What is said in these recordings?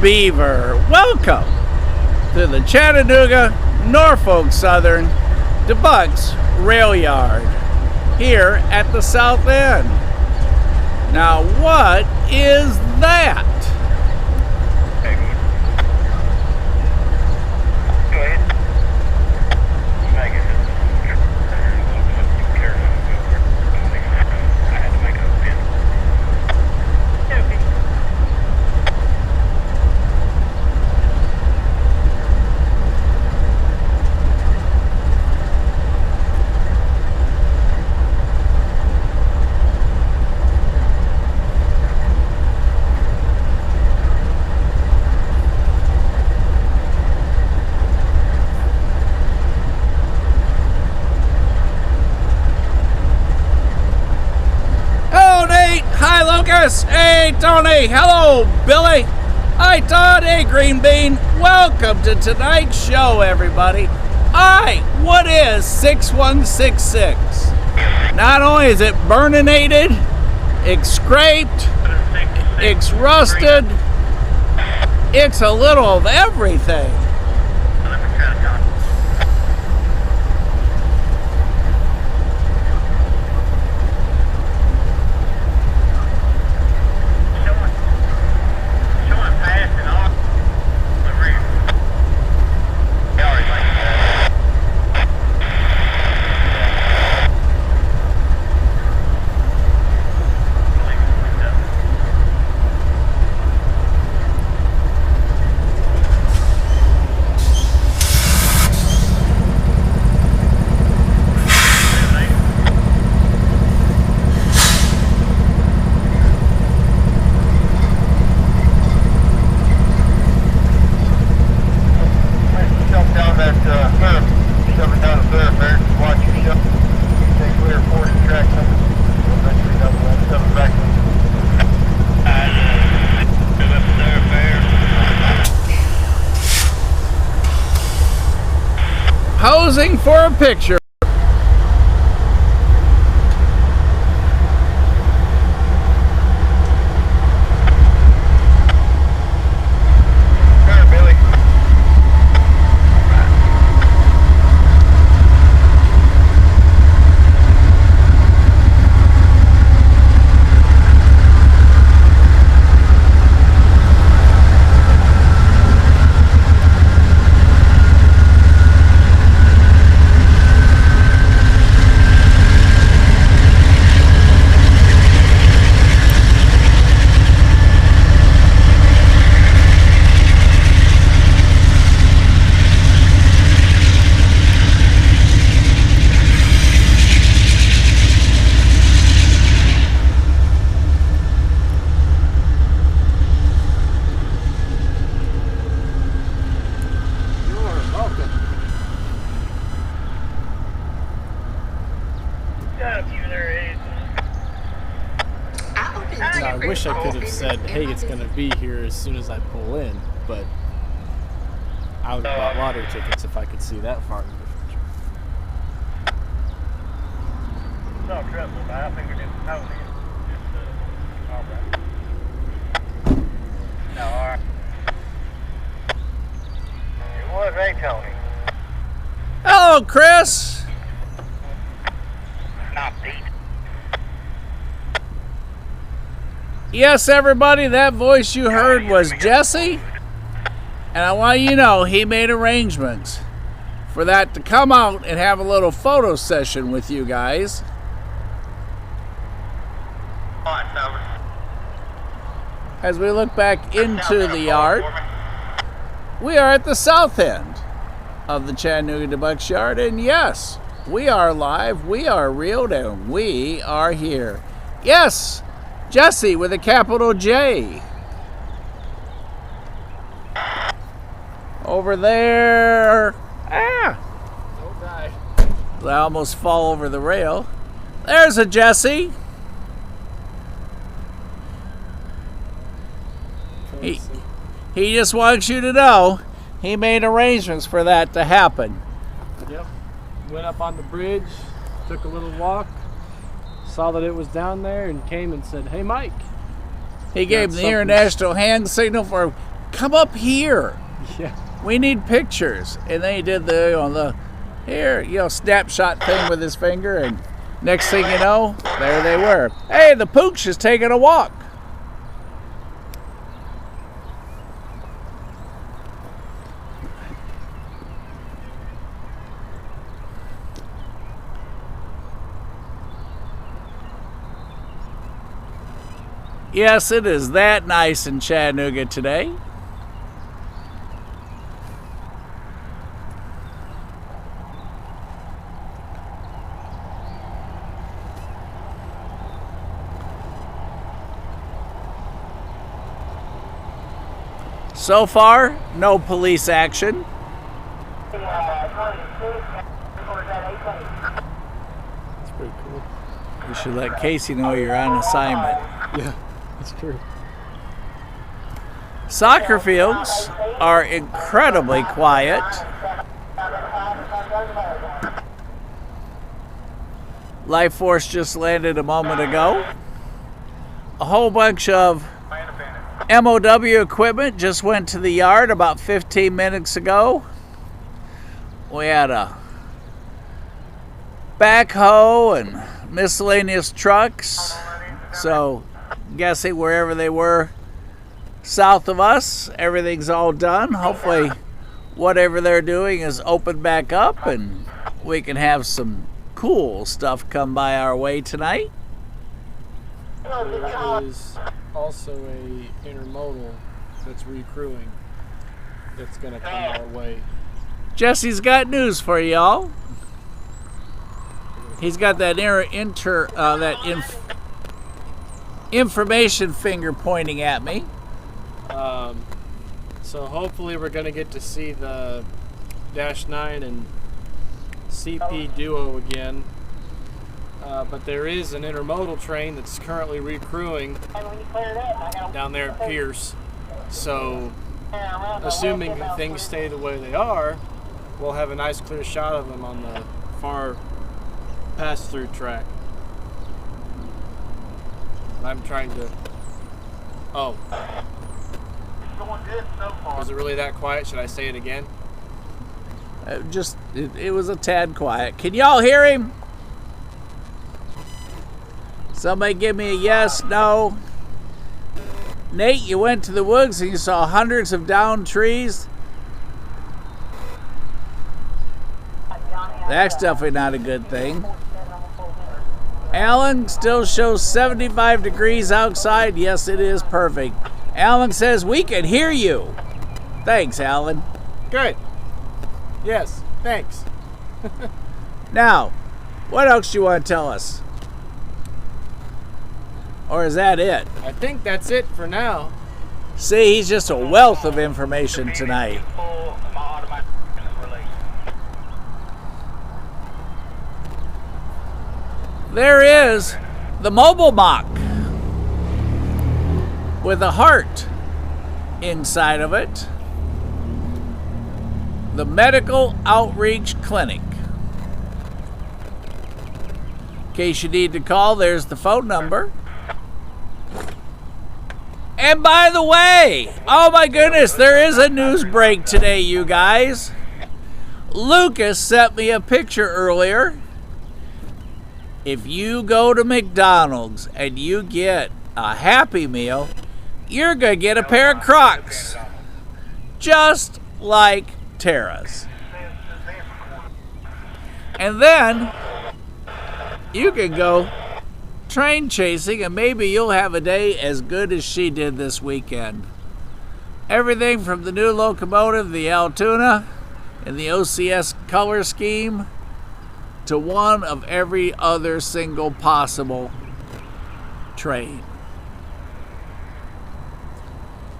Beaver. Welcome to the Chattanooga, Norfolk Southern Debutts Rail Yard here at the South End. Now, what is that? Hey, Tony. Hello, Billy. Hi, Todd. Hey, Green Bean. Welcome to tonight's show, everybody. Alright, what is 6166? Not only is it burninated, it's scraped, it's rusted, it's a little of everything. Posing for a picture. I wish I could have said, hey, it's going to be here as soon as I pull in, but I would have bought lottery tickets if I could see that far in the future. No trouble, but I figured it was totally just all right. No, all right. It was a Tony. Hello, Chris. Not Pete. Yes, everybody, that voice you heard was Jesse. And I want you to know he made arrangements for that to come out and have a little photo session with you guys. As we look back into the yard, we are at the south end of the Chattanooga Debutts yard. And yes, we are live, we are real, and we are here. Yes, Jesse with a capital J. Over there. Don't die. I almost fall over the rail. There's a Jesse. He just wants you to know he made arrangements for that to happen. Yep. Went up on the bridge, took a little walk, saw that it was down there, and came and said, "Hey, Mike." He gave the international hand signal for come up here. Yeah. We need pictures. And then he did the snapshot thing with his finger, and next thing you know, there they were. Hey, the pooch is taking a walk. Yes, it is that nice in Chattanooga today. So far, no police action. That's pretty cool. You should let Casey know you're on assignment. Yeah, that's true. Soccer fields are incredibly quiet. Life Force just landed a moment ago. A whole bunch of MOW equipment just went to the yard about 15 minutes ago. We had a backhoe and miscellaneous trucks. So, guessing wherever they were south of us, everything's all done. Hopefully, whatever they're doing is opened back up and we can have some cool stuff come by our way tonight. There is also a intermodal that's recrewing that's going to come our way. Jesse's got news for y'all. He's got that information finger pointing at me. So hopefully we're going to get to see the Dash 9 and CP duo again. But there is an intermodal train that's currently recrewing down there at Pierce. So, assuming things stay the way they are, we'll have a nice clear shot of them on the far pass-through track. I'm trying to... Oh. Was it really that quiet? Should I say it again? It was a tad quiet. Can y'all hear him? Somebody give me a yes, no. Nate, you went to the woods and you saw hundreds of downed trees. That's definitely not a good thing. Alan still shows 75 degrees outside. Yes, it is perfect. Alan says we can hear you. Thanks, Alan. Good. Yes, thanks. Now, what else do you want to tell us? Or is that it? I think that's it for now. See, he's just a wealth of information tonight. There is the mobile mock with a heart inside of it. The Medical Outreach Clinic. In case you need to call, there's the phone number. And by the way, oh my goodness, there is a news break today, you guys. Lucas sent me a picture earlier. If you go to McDonald's and you get a Happy Meal, you're going to get a pair of Crocs. Just like Tara's. And then you can go train chasing and maybe you'll have a day as good as she did this weekend. Everything from the new locomotive, the Altoona, and the OCS color scheme to one of every other single possible train.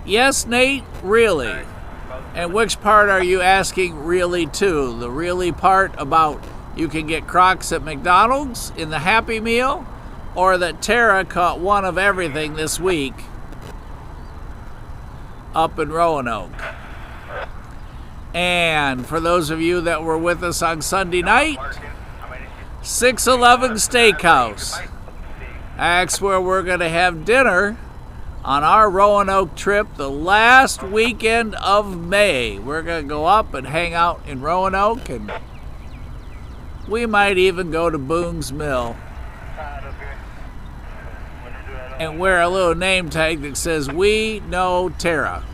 Yes, Nate, really. And which part are you asking really to? The really part about you can get Crocs at McDonald's in the Happy Meal? Or that Tara caught one of everything this week up in Roanoke? And for those of you that were with us on Sunday night, 611 Steakhouse. That's where we're going to have dinner on our Roanoke trip the last weekend of May. We're going to go up and hang out in Roanoke, and we might even go to Boone's Mill and wear a little name tag that says, "We know Tara."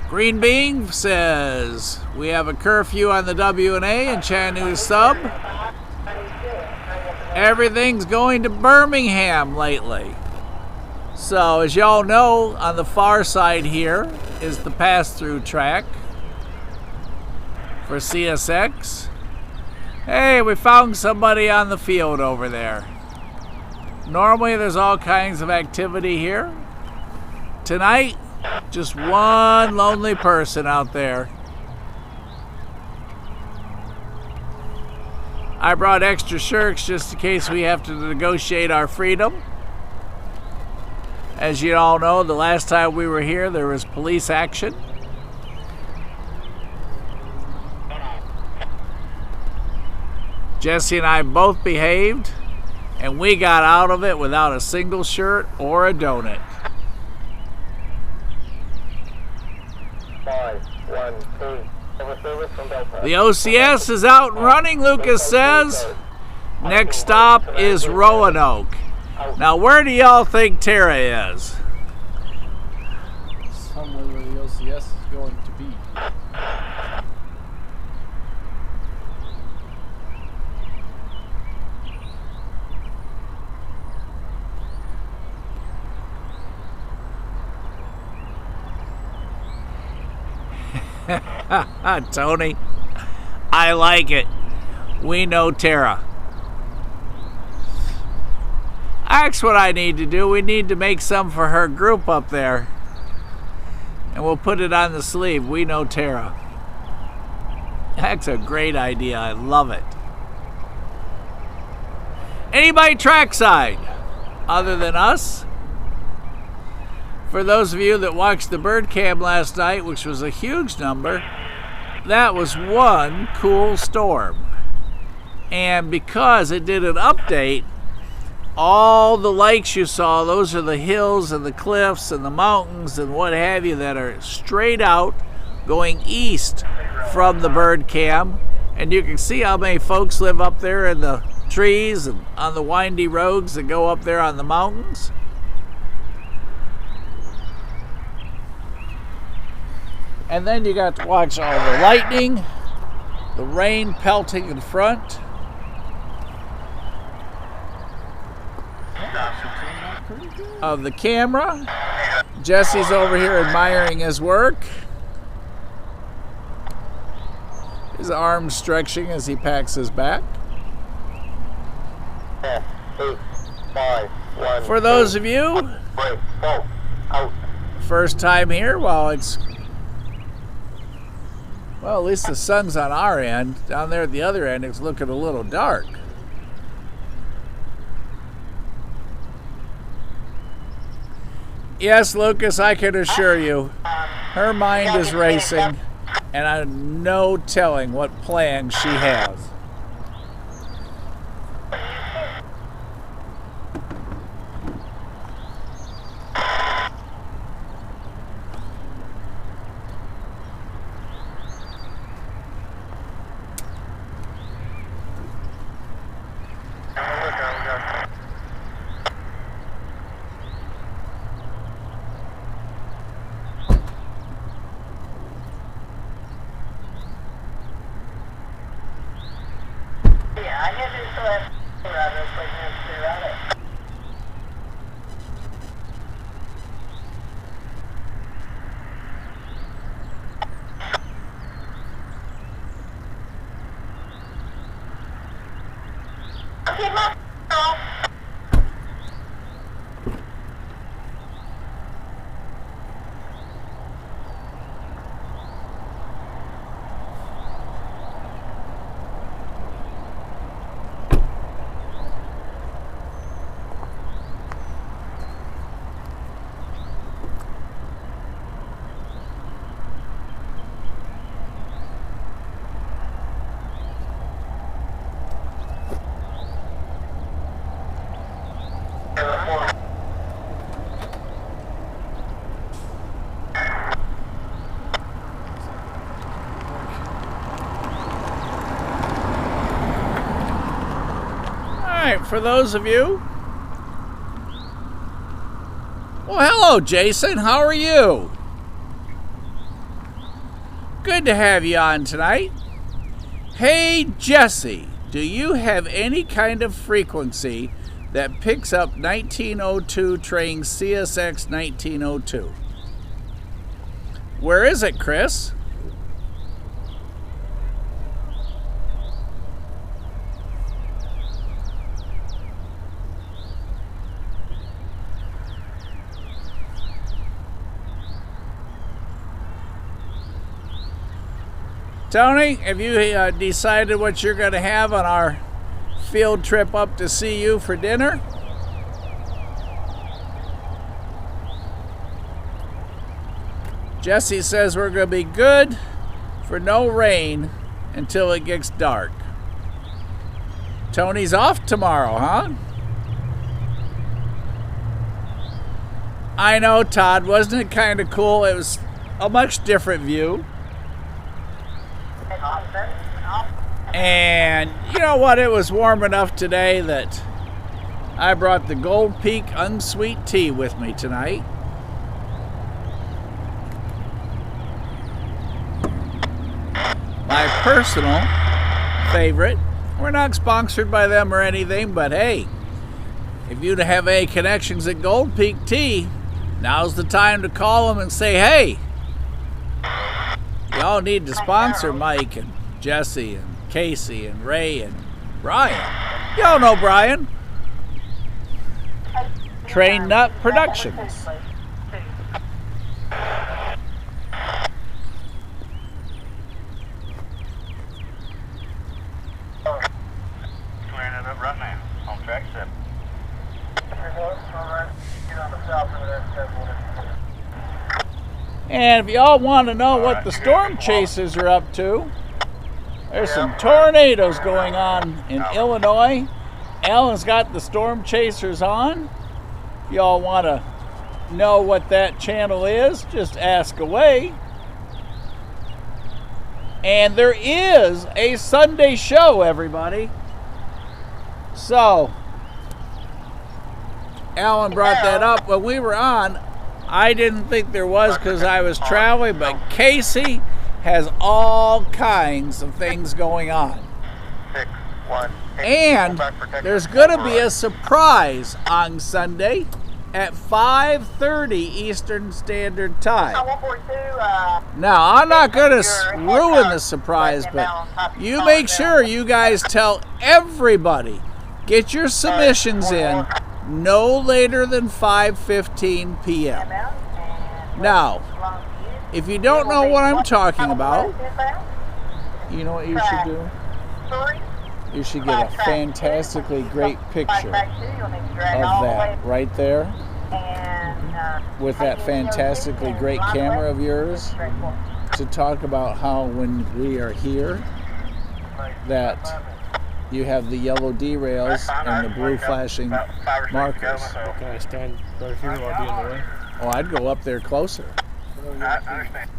Green Bean says, we have a curfew on the W&A in Chattanooga sub. Everything's going to Birmingham lately. So as y'all know, on the far side here is the pass-through track for CSX. Hey, we found somebody on the field over there. Normally there's all kinds of activity here. Tonight, just one lonely person out there. I brought extra shirts just in case we have to negotiate our freedom. As you all know, the last time we were here, there was police action. Jesse and I both behaved, and we got out of it without a single shirt or a donut. 5, 1, 2. The OCS is out and running, Lucas says. Next stop is Roanoke. Now, where do y'all think Tara is? Somewhere where the OCS is going to be. Tony, I like it. We know Tara. That's what I need to do. We need to make some for her group up there. And we'll put it on the sleeve. We know Tara. That's a great idea. I love it. Anybody trackside other than us? For those of you that watched the bird cam last night, which was a huge number, that was one cool storm. And because it did an update, all the lakes you saw, those are the hills and the cliffs and the mountains and what have you that are straight out going east from the bird cam. And you can see how many folks live up there in the trees and on the windy roads that go up there on the mountains. And then you got to watch all the lightning, the rain pelting in front. Of the camera. Jesse's over here admiring his work. His arms stretching as he packs his back. 8, 5, 1. For those of you, first time here, well, at least the sun's on our end. Down there at the other end, it's looking a little dark. Yes, Lucas, I can assure you, her mind is racing, and I'm no telling what plans she has. right, for those of you. Well, hello, Jason. How are you? Good to have you on tonight. Hey, Jesse, do you have any kind of frequency that picks up 1902 train CSX 1902? Where is it, Chris? Tony, have you decided what you're going to have on our field trip up to see you for dinner? Jesse says we're going to be good for no rain until it gets dark. Tony's off tomorrow, huh? I know, Todd. Wasn't it kind of cool? It was a much different view. And you know what? It was warm enough today that I brought the Gold Peak unsweet tea with me tonight. My personal favorite. We're not sponsored by them or anything, but hey, if you have any connections at Gold Peak Tea, now's the time to call them and say, hey, y'all need to sponsor Mike and Jesse and Casey and Ray and Brian. Y'all know Brian. Train Nut Productions. Clearing it up right now on track 7. And if y'all want to know what the storm chasers are up to, there's some tornadoes going on in Illinois. Alan's got the storm chasers on. If y'all want to know what that channel is, just ask away. And there is a Sunday show, everybody. So, Alan brought that up when we were on. I didn't think there was because I was traveling, but Casey has all kinds of things going on. 6, 1, 8, And there's going to be a surprise on Sunday at 5:30 Eastern Standard Time. Now, I'm not going to ruin the surprise, but you make sure you guys tell everybody, get your submissions in no later than 5:15 p.m. Now, if you don't know what I'm talking about, you know what you should do? You should get a fantastically great picture of that right there with that fantastically great camera of yours to talk about how when we are here that you have the yellow derails and the blue flashing markers. Can I stand right here while I be in the way? Oh, I'd go up there closer. I understand.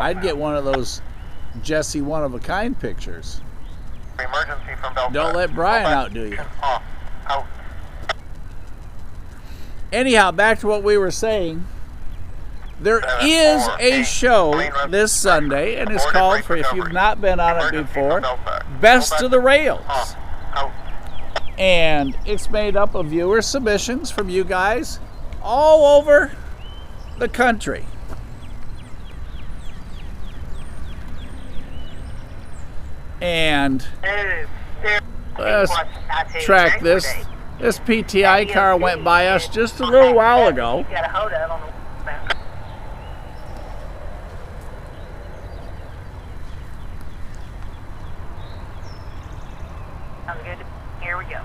I'd get one of those Jesse one-of-a-kind pictures. Emergency from Belfast. Don't let Brian outdo you. Off. Out. Anyhow, back to what we were saying. There is a show this Sunday, and it's called, for if you've not been on it before, Best of the Rails. Out. And it's made up of viewer submissions from you guys all over the country. And let's track this. This PTI car went by us just a little while ago. Sounds good. Here we go.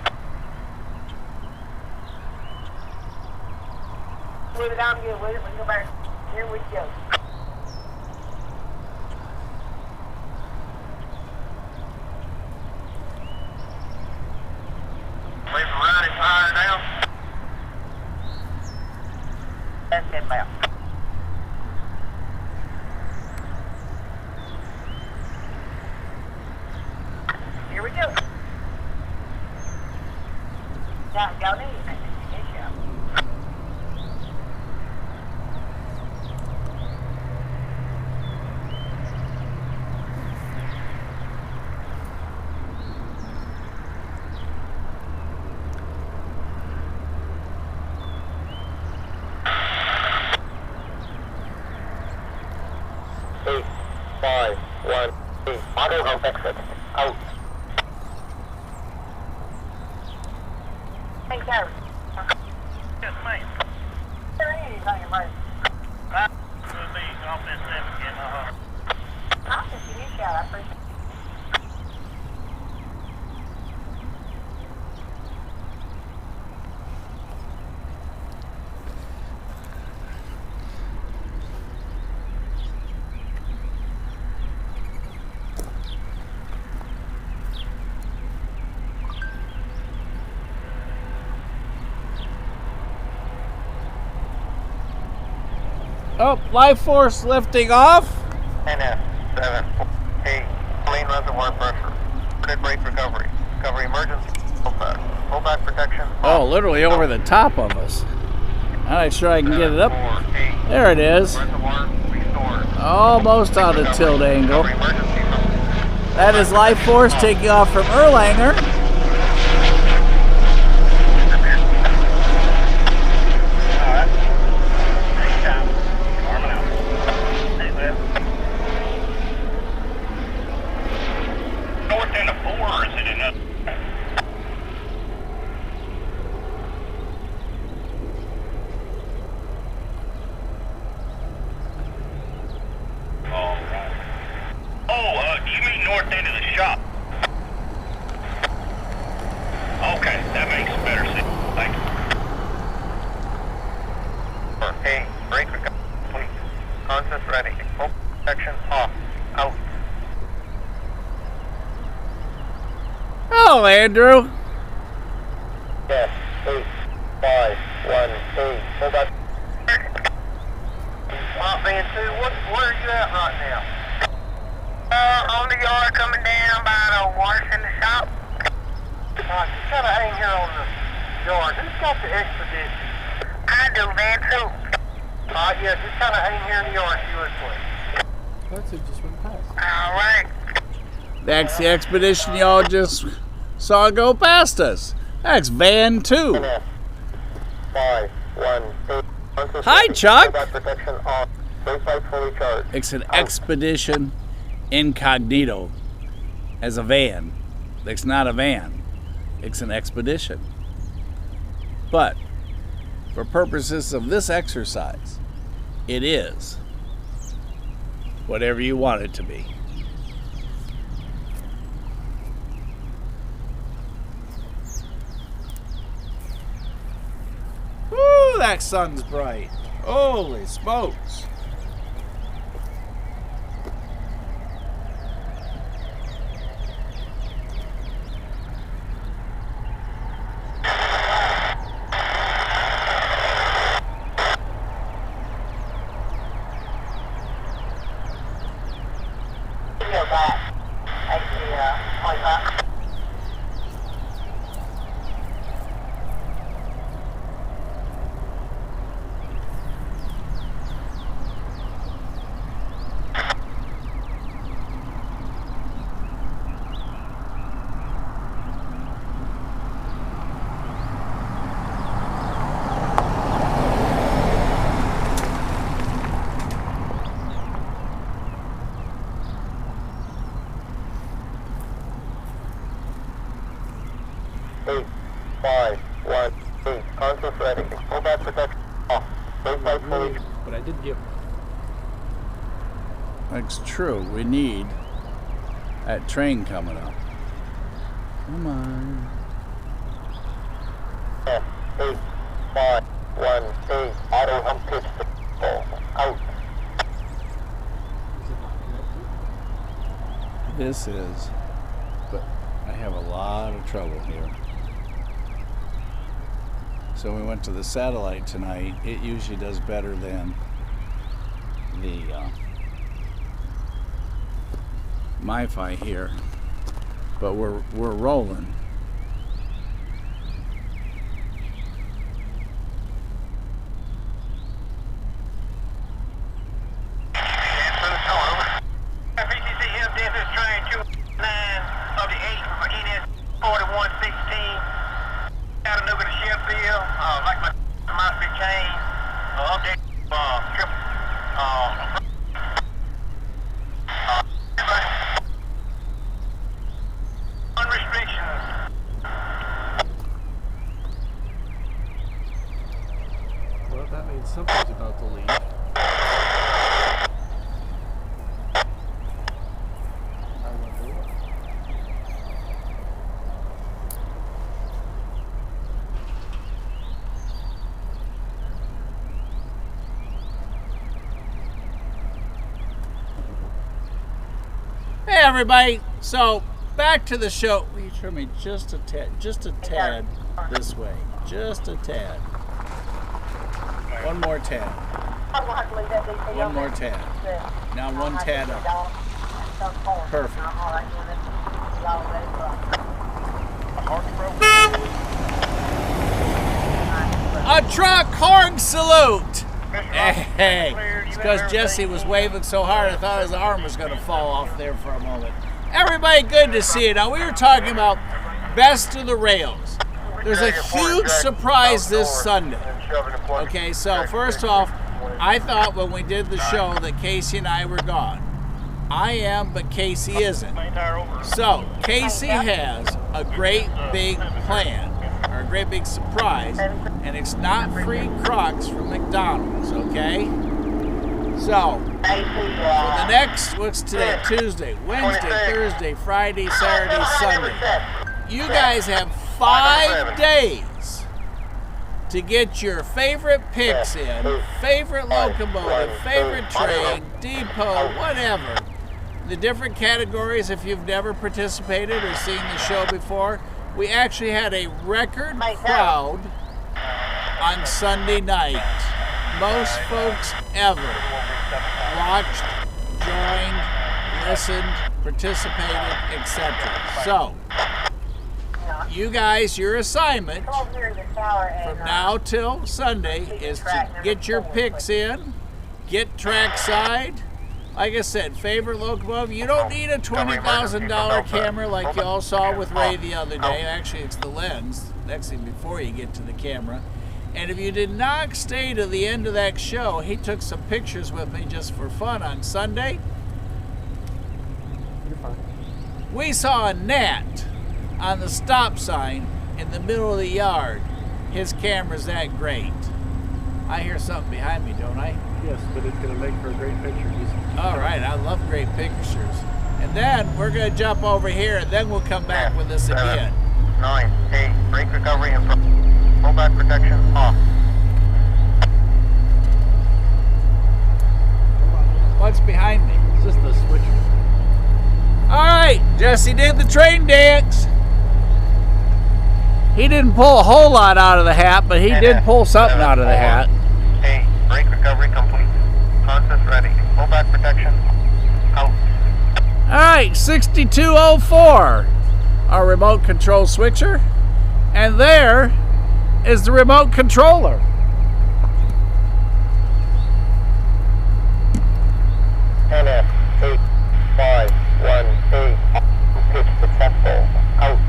Move it down good with it. We can go back. Here we go. Leave the right tire down. That's it, pal. Here we go. Y'all need anything? Yes, y'all. Auto help exit. Out. Thanks, Harry. Yes, ma'am. There ain't anything, mate. We'll be off this 7 again. I'll just give you a shout. I appreciate it. Oh, life force lifting off. NS 7-8. Clean reservoir pressure. Good brake recovery. Recovery emergency. Pull back protection. Oh, literally over the top of us. I'm not sure I can get it up. 4-8. There it is. Reservoir restored. Almost out of tilt angle. Recovery emergency from That is life force taking off from Erlanger. Alright. Take time. Arming out. Stay left. North end of 4 or is it enough? Alright. Oh, you mean north end of the shop? Okay, that makes better sense. Thank you. Hey, brake recovery complete. Consist ready. Full protection off. Out. Oh, Andrew. Yes. 8, 5, 1, 8. Full back. Van 2, where are you at right now? On the yard coming down by the wash in the shop. Just kind of hang here on the yard. Who's got the expedition? I do, Van 2. Yeah, just kind of hang here in the yard, see what's That's it, just went past. Alright. That's the expedition y'all just saw go past us. That's Van 2. 5, 1, 8. Hi, Chuck. Protection off. Brake light fully charged. It's an expedition incognito as a van. It's not a van. It's an expedition. But for purposes of this exercise, it is whatever you want it to be. Woo, that sun's bright. Holy smokes. Go back. Actually, point back. Consist ready. Full back protection off. Brake light fully. But I did get That's true. We need that train coming up. Come on. 8, 5, 1, 8. Auto hump pitch. Out. This is, but I have a lot of trouble here. So we went to the satellite tonight. It usually does better than the MiFi here, but we're rolling. suspicions. Well, that means something's about to leave. Hey everybody, so back to the show. Will you turn me just a tad this way, just a tad. One more tad. One more tad. Now one tad up. Perfect. A truck horn salute. Hey, it's because Jesse was waving so hard I thought his arm was going to fall off there for a moment. Everybody, good to see you. Now, we were talking about best of the rails. There's a huge surprise this Sunday. Okay, so first off, I thought when we did the show that Casey and I were gone. I am, but Casey isn't. So, Casey has a great big plan, or a great big surprise, and it's not free Crocs from McDonald's, okay? So, for the next, what's today? Tuesday, Wednesday, Thursday, Friday, Saturday, Sunday. You guys have 5 days to get your favorite picks in, favorite locomotive, favorite train, depot, whatever. The different categories, if you've never participated or seen the show before. We actually had a record crowd on Sunday night. Most folks ever watched, joined, listened, participated, etc. So, you guys, your assignment from now till Sunday is to get your picks in, get trackside. Like I said, favorite locomotive. You don't need a $20,000 camera like you all saw with Ray the other day. Actually, it's the lens, next thing before you get to the camera. And if you did not stay to the end of that show, he took some pictures with me just for fun on Sunday. You're fine. We saw a gnat on the stop sign in the middle of the yard. His camera's that great. I hear something behind me, don't I? Yes, but it's going to make for a great picture. All right, I love great pictures. And then we're going to jump over here, and then we'll come back with this again. 9, 8, brake recovery and rollback protection off. What's behind me? It's just the switcher. All right, Jesse did the train dance. He didn't pull a whole lot out of the hat, but he did pull something out of the hat. 8, brake recovery complete. Consist ready. Rollback protection out. All right, 6204, our remote control switcher. And there is the remote controller. NF 8518. Pitch successful. Out.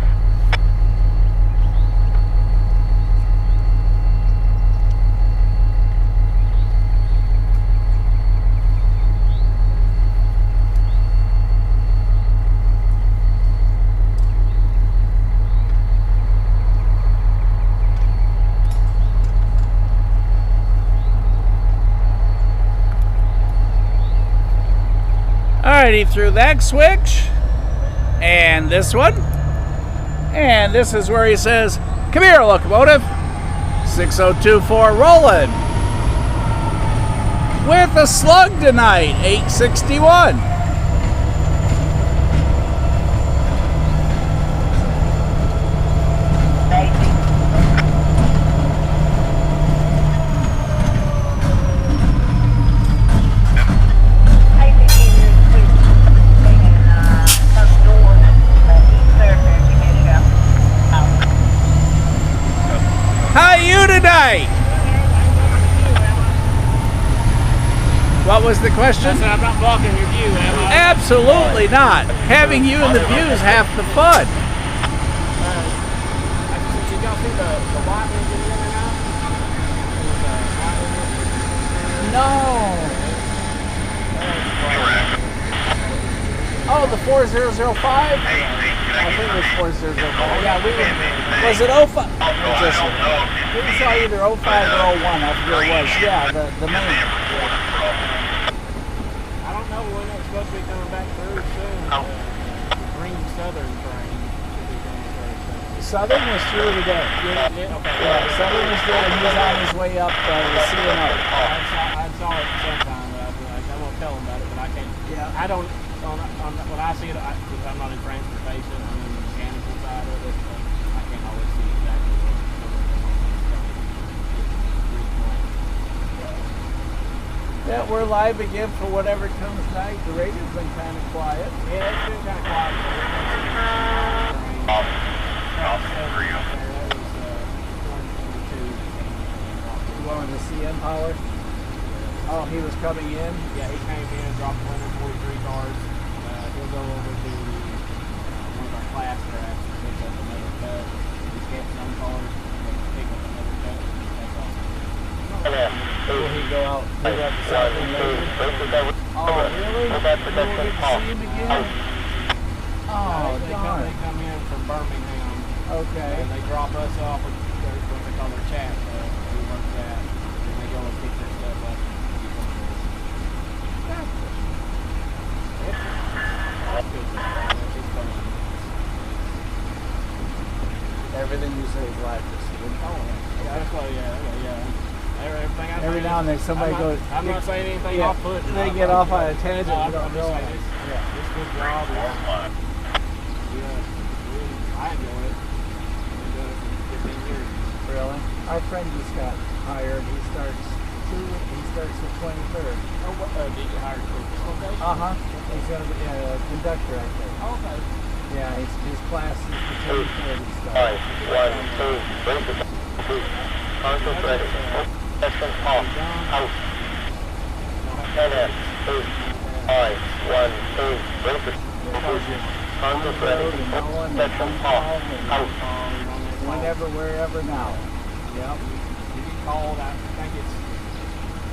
Alrighty, through that switch, and this one, and this is where he says, "Come here, locomotive." 6024 rolling with a slug tonight, 861. How are you tonight? What was the question? I said, I'm not blocking your view, am I? Absolutely not. Having you in the view is half the fun. Did y'all see the light engine in and out? No. Oh, the 4005? I think it was 4005. Yeah, was it 05? We saw either 05 or 01. I forget what it was. Yeah, the main. I don't know when it's supposed to be coming back through soon. Green Southern train should be coming very soon. Southern was through today. Yeah, Southern was through, and he's on his way up the C&O. I saw it sometime, but I won't tell him about it, but I can't. Yeah. I don't, when I see it, because I'm not in transportation, I'm in the mechanical side of it, but I can't always see exactly what's going on. Yeah, we're live again for whatever comes tonight. The radio's been kind of quiet. Yeah, it's been kind of quiet. Going to CM Power? Oh, he was coming in? Yeah, he came in, dropped 143 cars. He'll go over to one of our class tracks and pick up another cut. He's getting some cars, pick up another cut. That's awesome. Will he go out to the south end later? Oh, really? We'll get to see him again? Oh, darn. They come in from Birmingham. Okay. And they drop us off at what they call their chat. We work that. And they go and pick their stuff up. Everything you say is live to see. Everything I Every now and then somebody goes. I'm not saying anything off put. They get off on a tangent. No, I'm don't just saying know. it's good job. I enjoy it. I've been doing it for 15 years. Really? Our friend just got hired. He starts the 23rd. Oh, did you get hired for this location? He's going to be a conductor, I think. Oh, okay. Yeah, his class is the 23rd. Five, 1, 2, break it. Console ready. Session off. Out. 10 2, 5, 1, 2, break it. Console ready. Session off. Out. Whenever, wherever now. Yep. If you called, I think it's,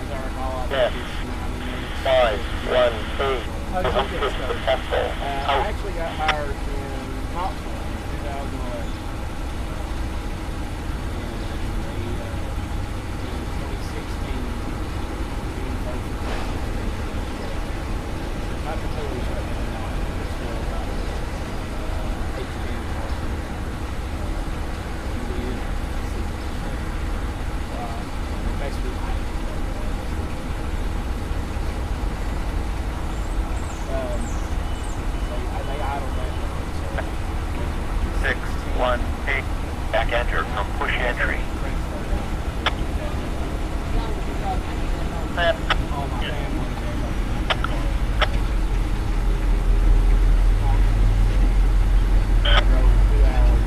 as I recall, I think it's 90 minutes. 5, 1, 2. How did you get started? I actually got hired in Knoxville in 2011. And in 2016, not completely shut down now. There's still about 8 to 10 cars. Basically, they idle that. 6, 1, 8. Back enter from push entry. All my family. I drove 2 hours.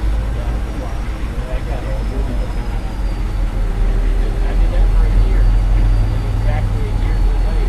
I did that for a year. Exactly a year to the day.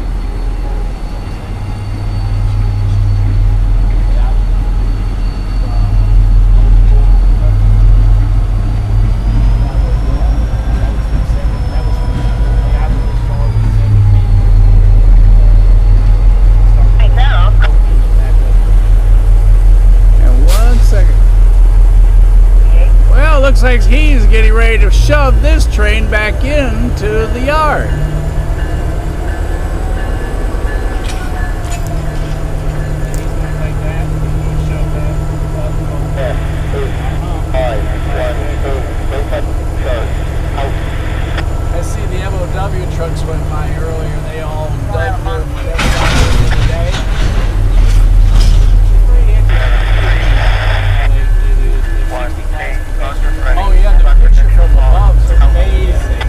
Looks like he's getting ready to shove this train back into the yard. I see the MOW trucks went by earlier. They all dug their whatever got in today. Oh yeah, the picture from above is amazing.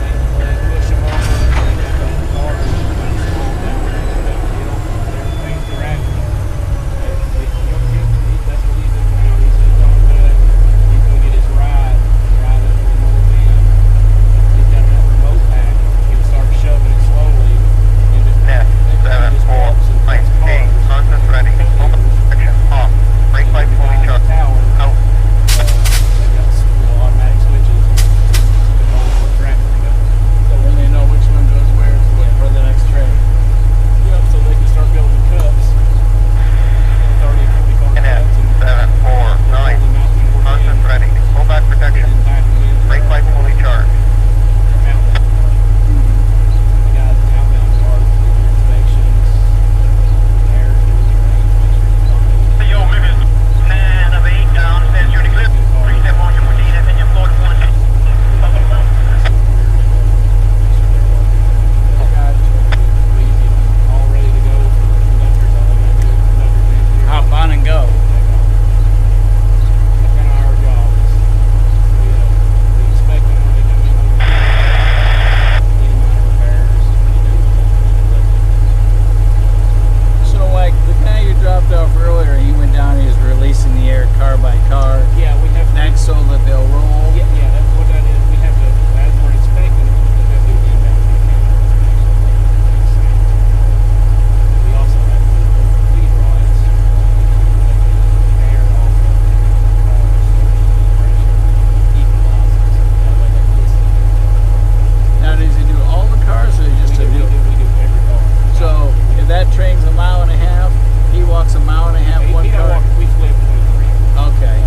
the air car by car. Yeah, we have to. Next, so that they'll roll. Yeah, that's what that is. We have to, as we're inspecting it, we have to do the inbound mechanical inspection. We also have to do feed rods, air off of the cars so the pressure equalizes. That way that piston. Now, does he do all the cars, or just We a do few? every car. So, if that train's a mile and a half, he walks a mile and a half He one don't car. walk, we split between three. Okay.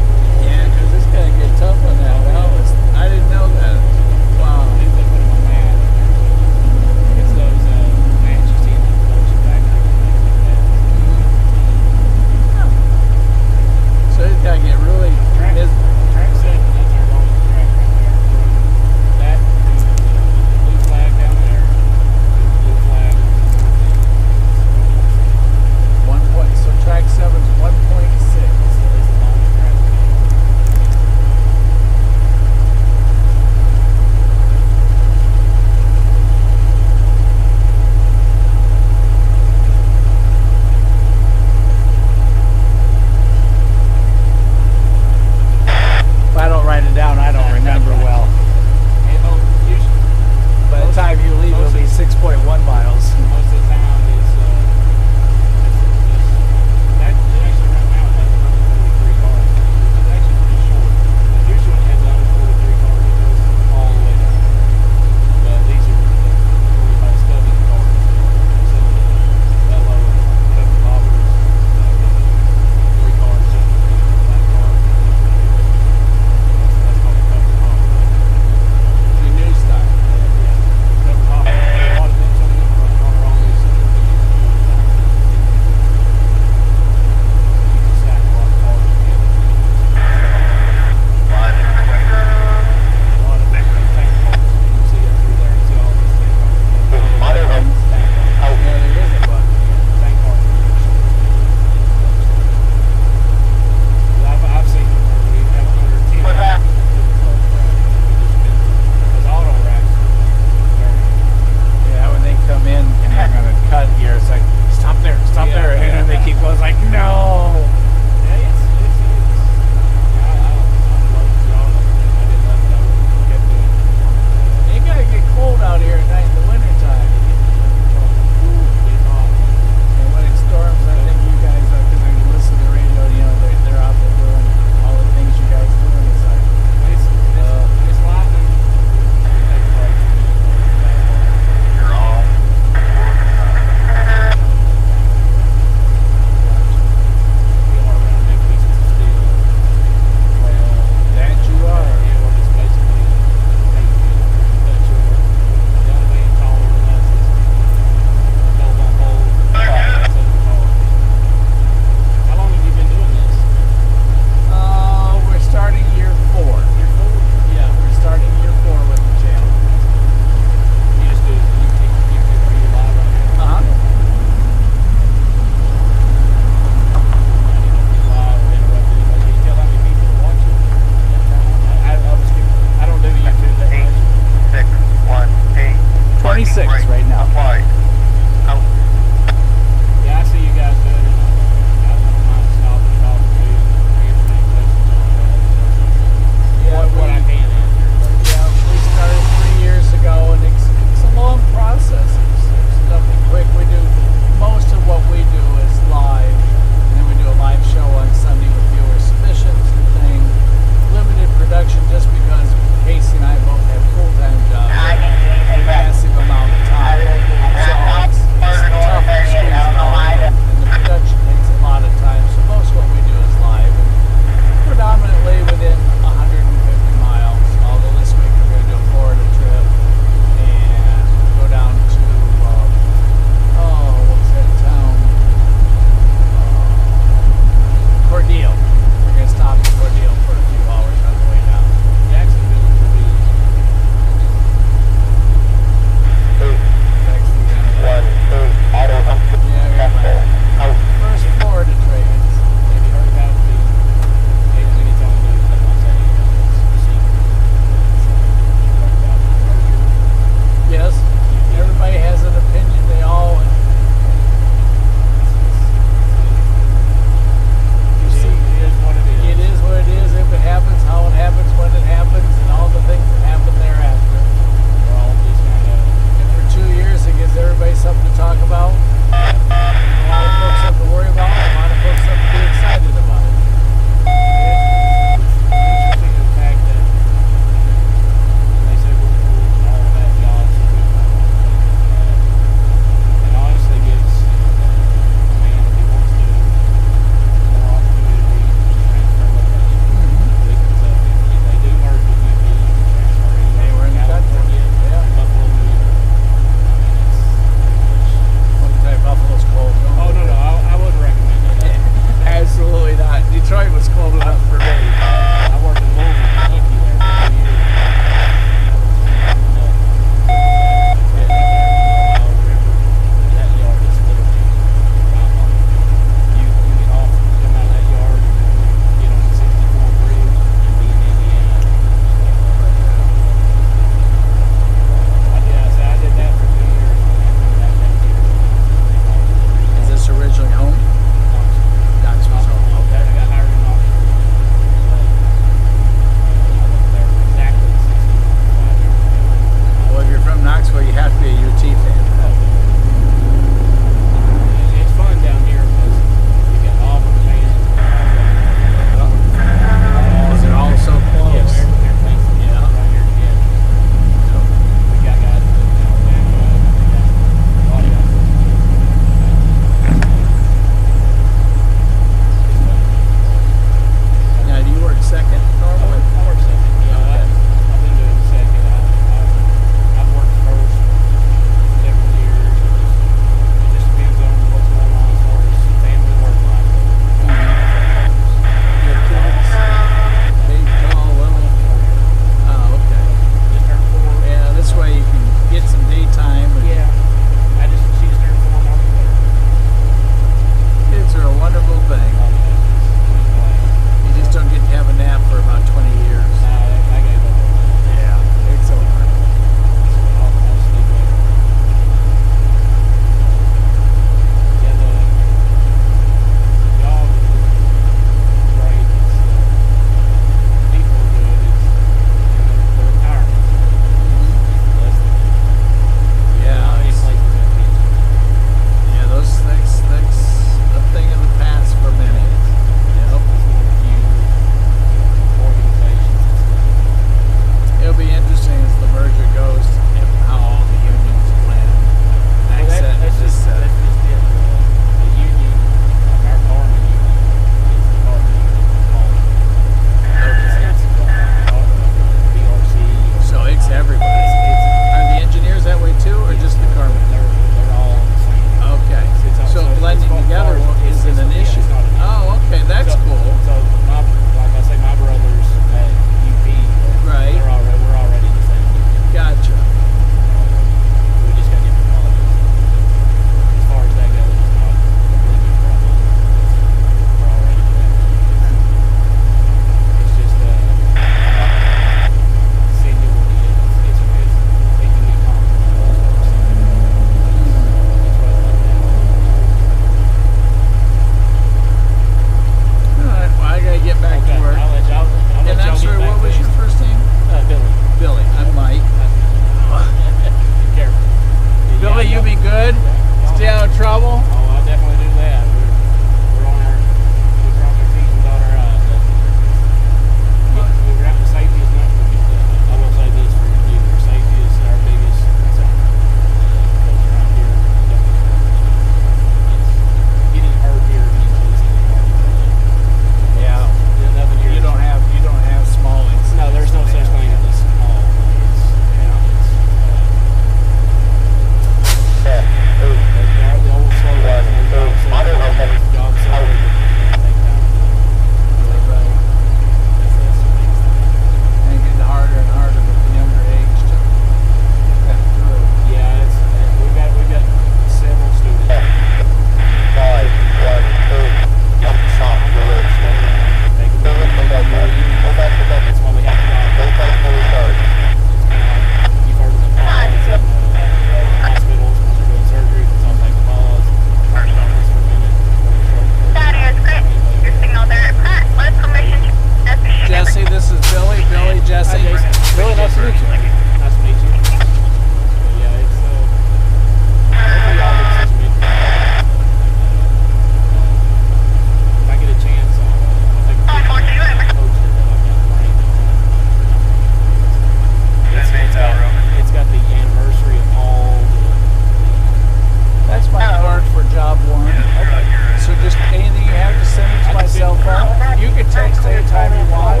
could text anytime you want.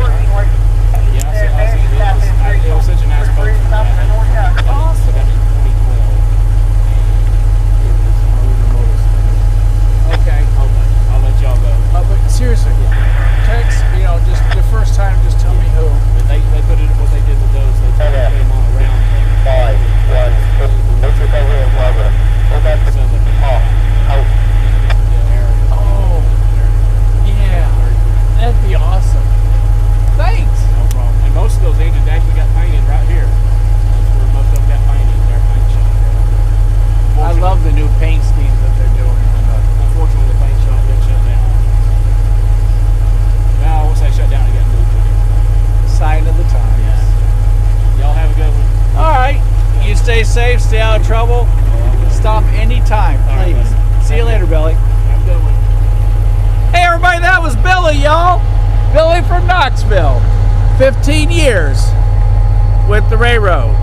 Yeah, it was such a nice boat. Awesome. I got it in 2012. Okay. I'll let y'all go. But seriously, text, just the first time, just tell me who. But they put it, what they did with those, they put them on a round thing. 5, 1, let's get over and cover. Go back to the off, out. Oh, yeah. That'd be awesome. Thanks. No problem. And most of those engines actually got painted right here. That's where most of them got painted. Their paint shop. I love the new paint schemes that they're doing. Unfortunately, the paint shop got shut down. Now, once they shut down, it got moved to here. Sign of the times. Yeah. Y'all have a good one. All right. You stay safe. Stay out of trouble. Stop anytime, please. Right, See you later, Billy. Have a good one. Hey, everybody. That was Billy, y'all. Billy from Knoxville. 15 years with the railroad.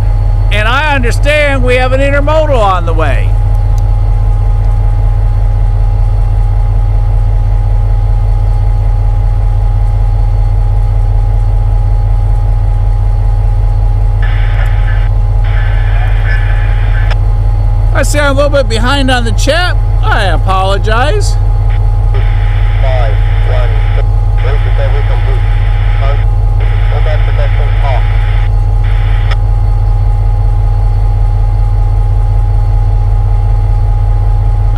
And I understand we have an intermodal on the way. I say I'm a little bit behind on the chat. I apologize. 5, 1, let's get over complete. Go back to that thing off.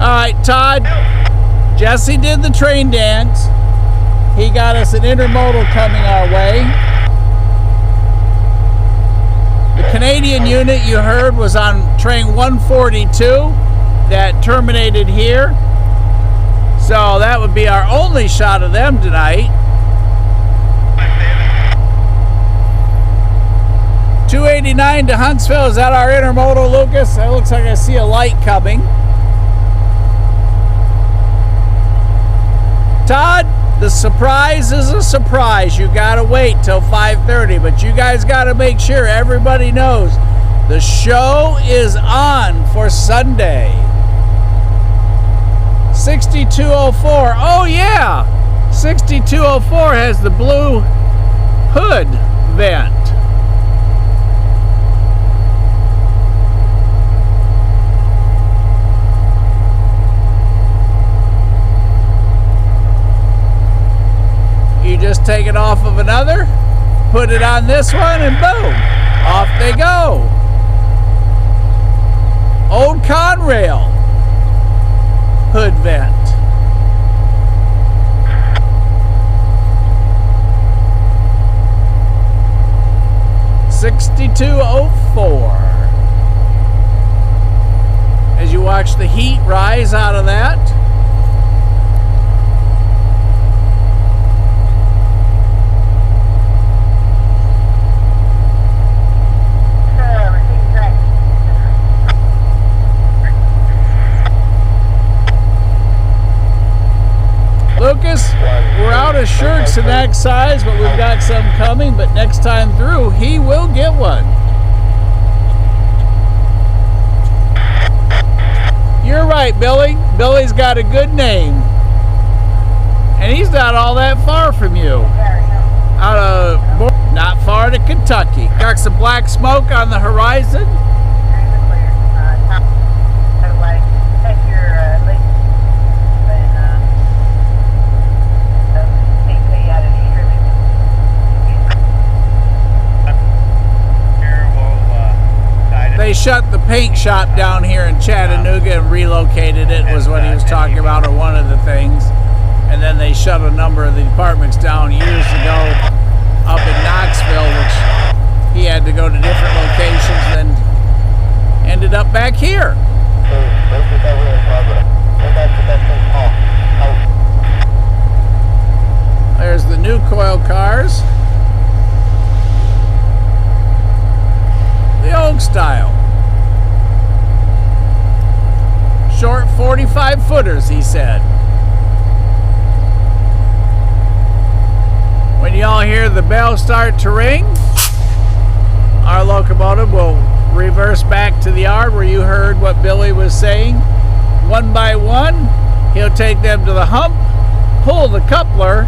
All right, Todd. Jesse did the train dance. He got us an intermodal coming our way. The Canadian unit you heard was on train 142 that terminated here. So that would be our only shot of them tonight. 289 to Huntsville. Is that our intermodal, Lucas? It looks like I see a light coming. Todd, the surprise is a surprise. You gotta wait till 5:30, but you guys gotta make sure everybody knows the show is on for Sunday. 6204. Oh yeah, 6204 has the blue hood vent. You just take it off of another, put it on this one, and boom, off they go. Old Conrail hood vent. $62.04. As you watch the heat rise out of that. Lucas, we're out of shirts in that size, but we've got some coming. But next time through, he will get one. You're right, Billy. Billy's got a good name. And he's not all that far from you. Out of, not far to Kentucky. Got some black smoke on the horizon. They shut the paint shop down here in Chattanooga and relocated it, was what he was talking about, or one of the things. And then they shut a number of the departments down years ago up in Knoxville, which he had to go to different locations, and then ended up back here. There's the new coil cars. The old style. Short 45 footers, he said. When y'all hear the bell start to ring, our locomotive will reverse back to the yard where you heard what Billy was saying. One by one, he'll take them to the hump, pull the coupler,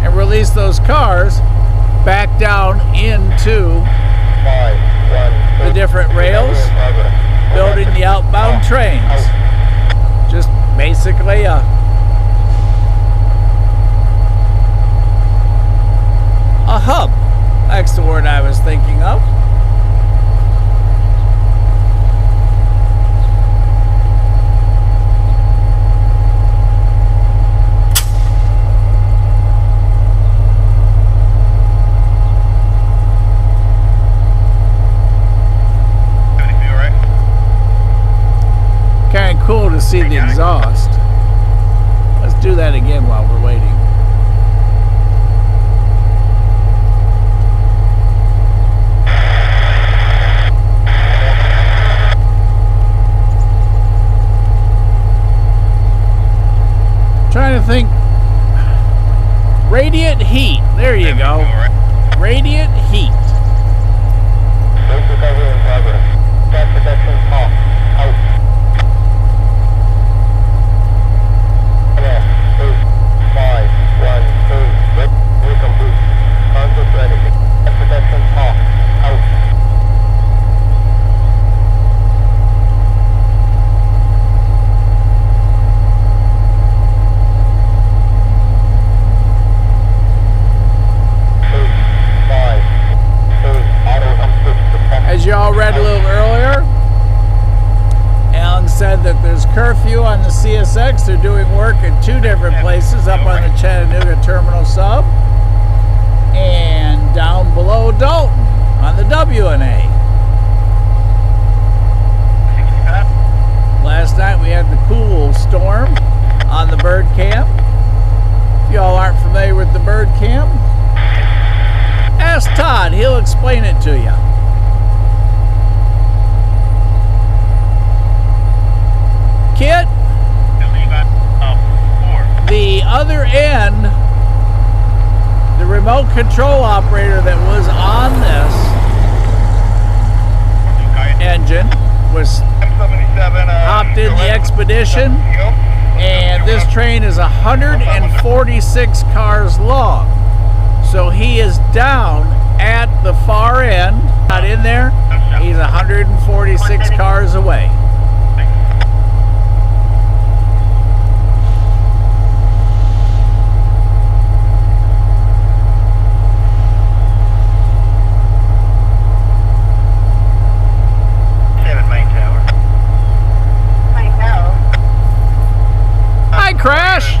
and release release those cars back down into the different rails, building the outbound trains. Just basically a hub. That's the word I was thinking of. Kind of cool to see the exhaust. Let's do that again while we're waiting. Trying to think. Radiant heat. There you go. Radiant heat. As y'all read a little earlier, Alan said that there's curfew on the CSX. They're doing work in 2 different places, up on the Chattanooga terminal sub and down below Dalton on the WNA. Last night we had the cool storm on the bird cam. If y'all aren't familiar with the bird cam, ask Todd, he'll explain it to you. Kit, the other end, the remote control operator that was on this engine was hopped in the Expedition, and this train is 146 cars long. So he is down at the far end, not in there, he's 146 cars away. Crash.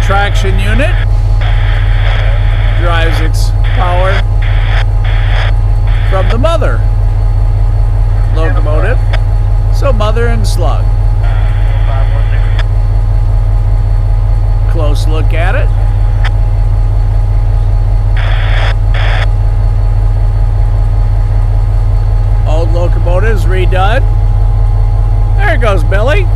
Traction unit drives its power from the mother locomotive, so mother and slug. Close look at it. Old locomotives redone. There goes Billy.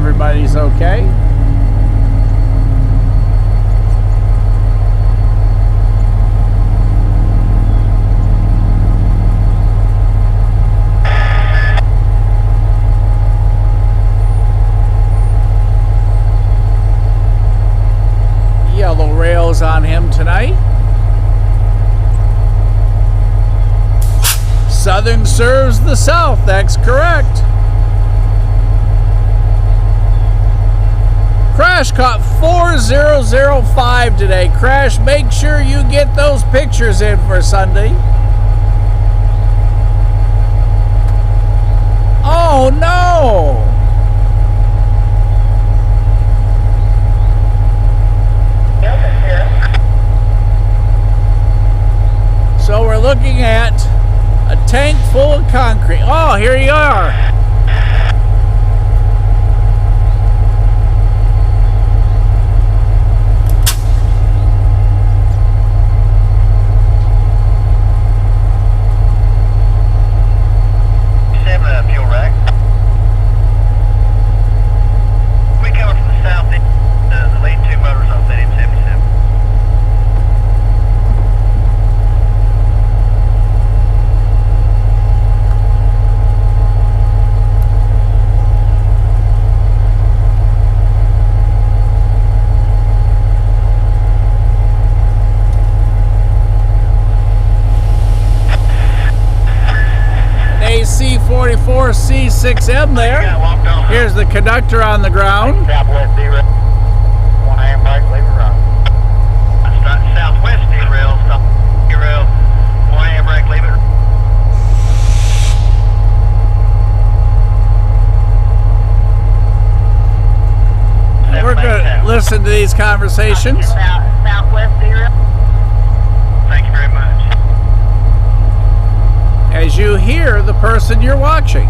everybody's okay. Yellow rails on him tonight. Southern serves the South, that's correct. Crash caught 4005 today. Crash, make sure you get those pictures in for Sunday. Oh no! So we're looking at a tank full of concrete. Oh, here you are. Fuel rack. We coming from the south, the lead two motors on 77. AC44C6M there. Here's the conductor on the ground. Southwest D-rail. 1 AM brake, leave it run. Southwest D-rail, stop D-rail. 1 AM brake, leave it. We're going to listen to these conversations. Southwest D-rail. Thank you very much. As you hear the person you're watching.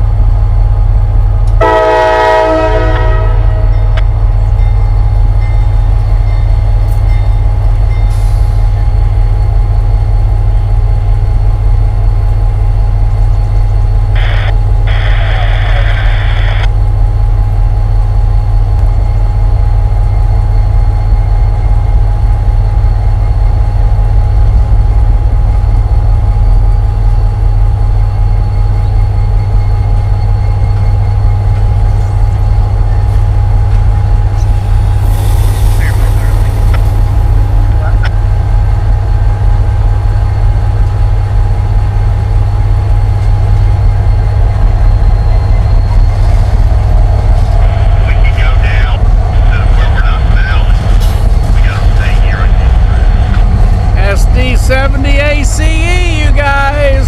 SD70 ACE, you guys.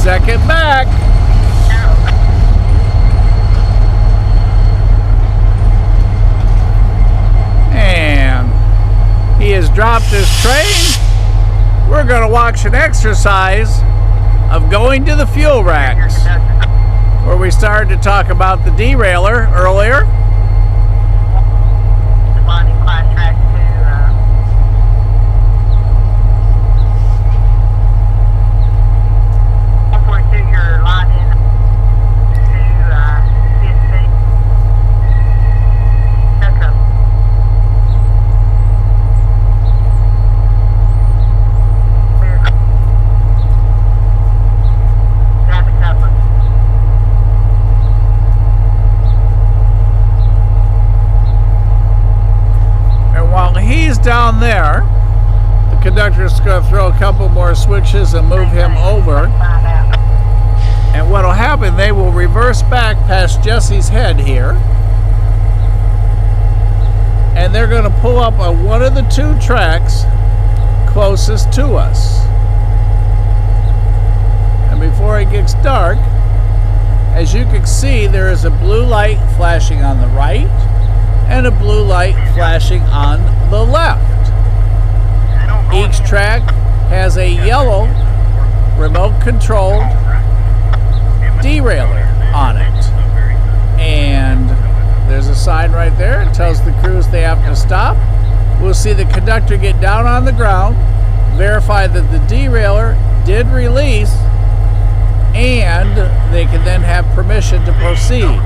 Second back. And he has dropped his train. We're going to watch an exercise of going to the fuel racks, where we started to talk about the derailleur earlier. Down there, the conductor is going to throw a couple more switches and move him over, and what will happen, they will reverse back past Jesse's head here, and they're going to pull up on one of the two tracks closest to us. And before it gets dark, as you can see, there is a blue light flashing on the right and a blue light flashing on the left. Each track has a yellow remote controlled derailleur on it. And there's a sign right there. It tells the crews they have to stop. We'll see the conductor get down on the ground, verify that the derailleur did release, and they can then have permission to proceed.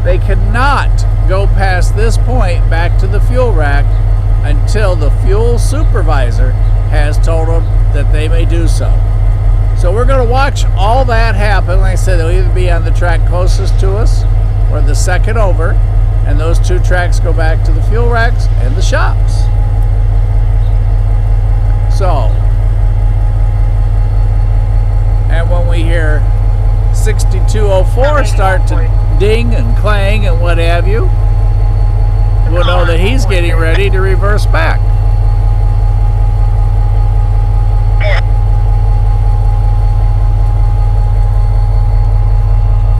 They cannot go past this point back to the fuel rack until the fuel supervisor has told them that they may do so. So we're going to watch all that happen. Like I said, they'll either be on the track closest to us or the second over, and those two tracks go back to the fuel racks and the shops. So, and when we hear 6204 start to ding and clang and what have you, we'll know that he's getting ready to reverse back.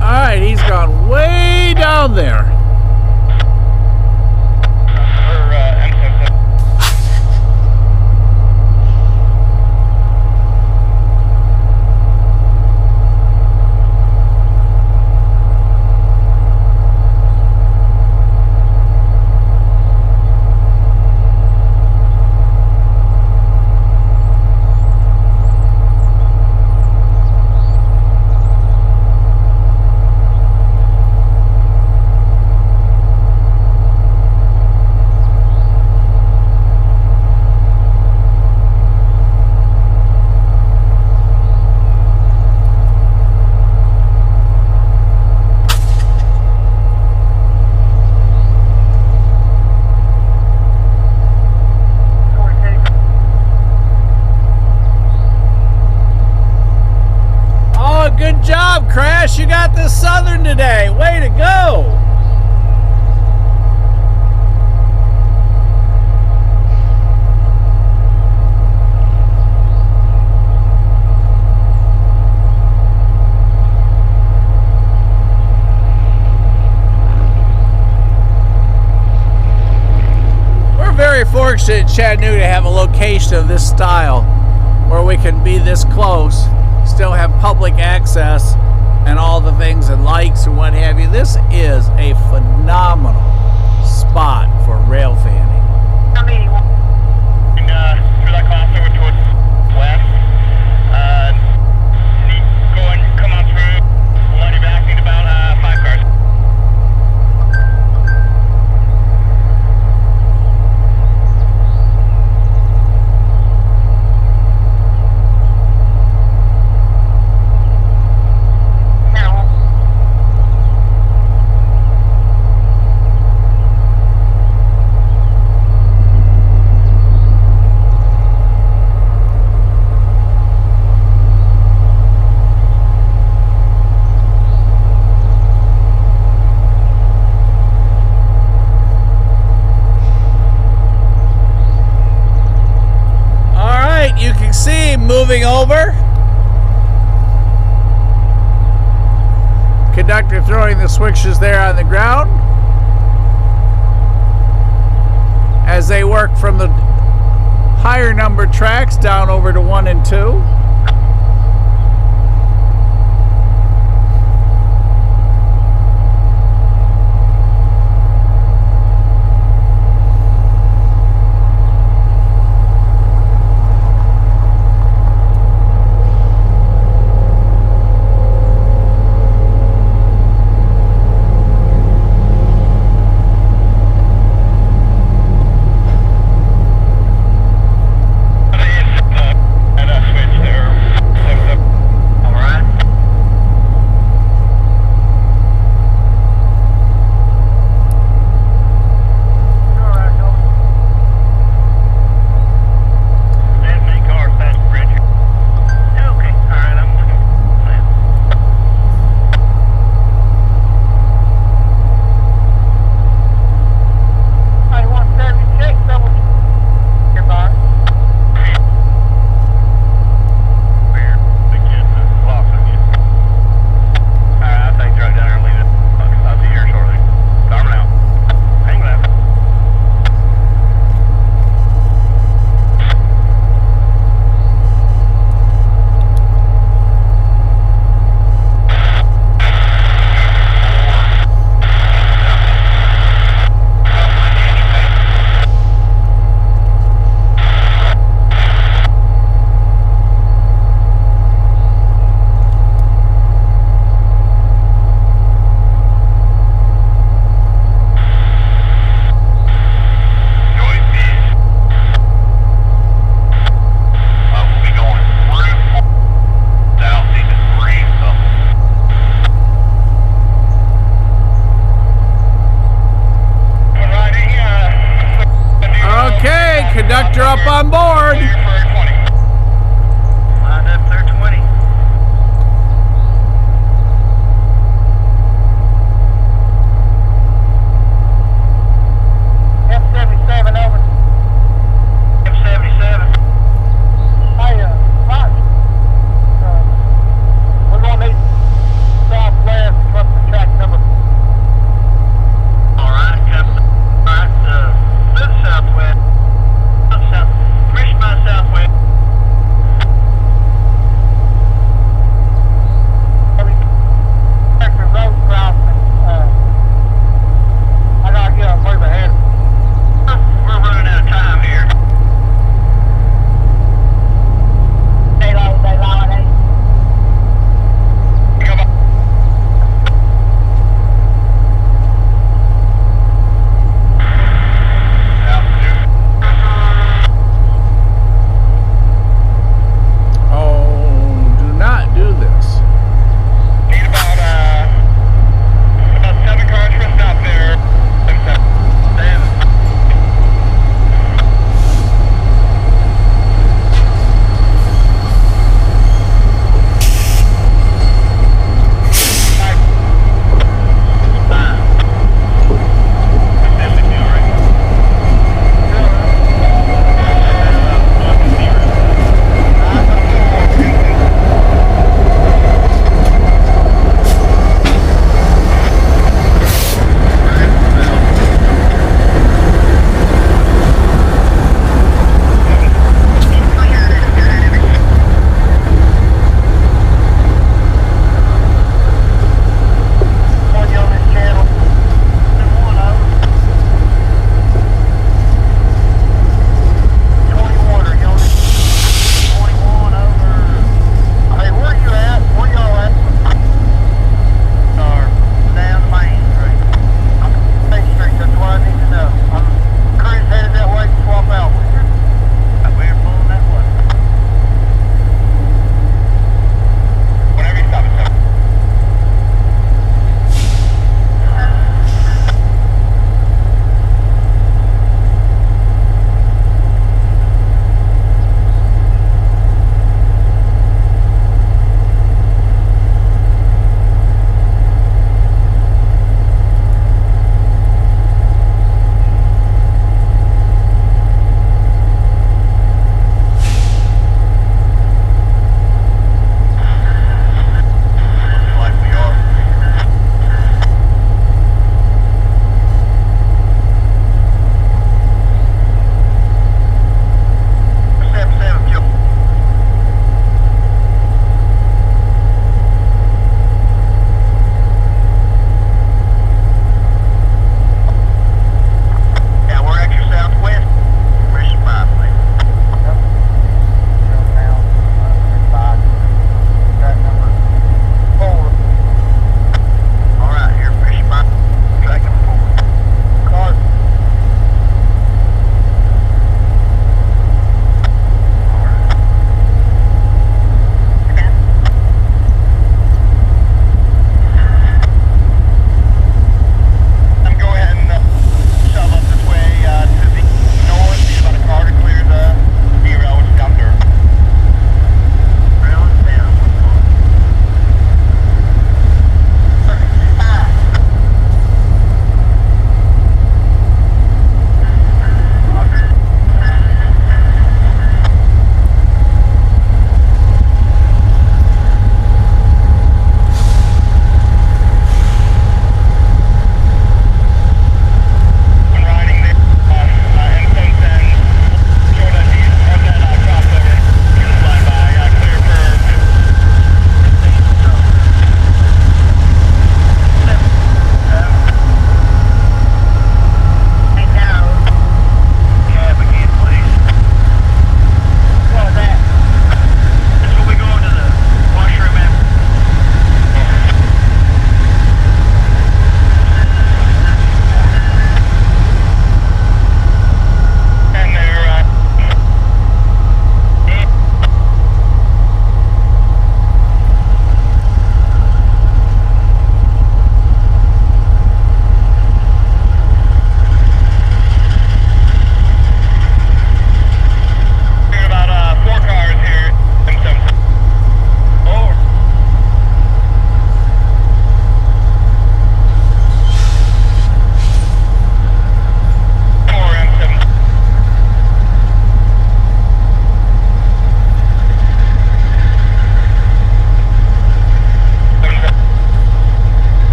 Alright, he's gone way down there. Good job, Crash. You got the Southern today. Way to go. We're very fortunate in Chattanooga to have a location of this style where we can be this close, still have public access and all the things and lights and what have you. This is a phenomenal spot for rail fanning. Through that crossover towards west, come on through, we'll let you back, need about 5 cars. You can see moving over. Conductor throwing the switches there on the ground as they work from the higher numbered tracks down over to 1 and 2. And a switch there.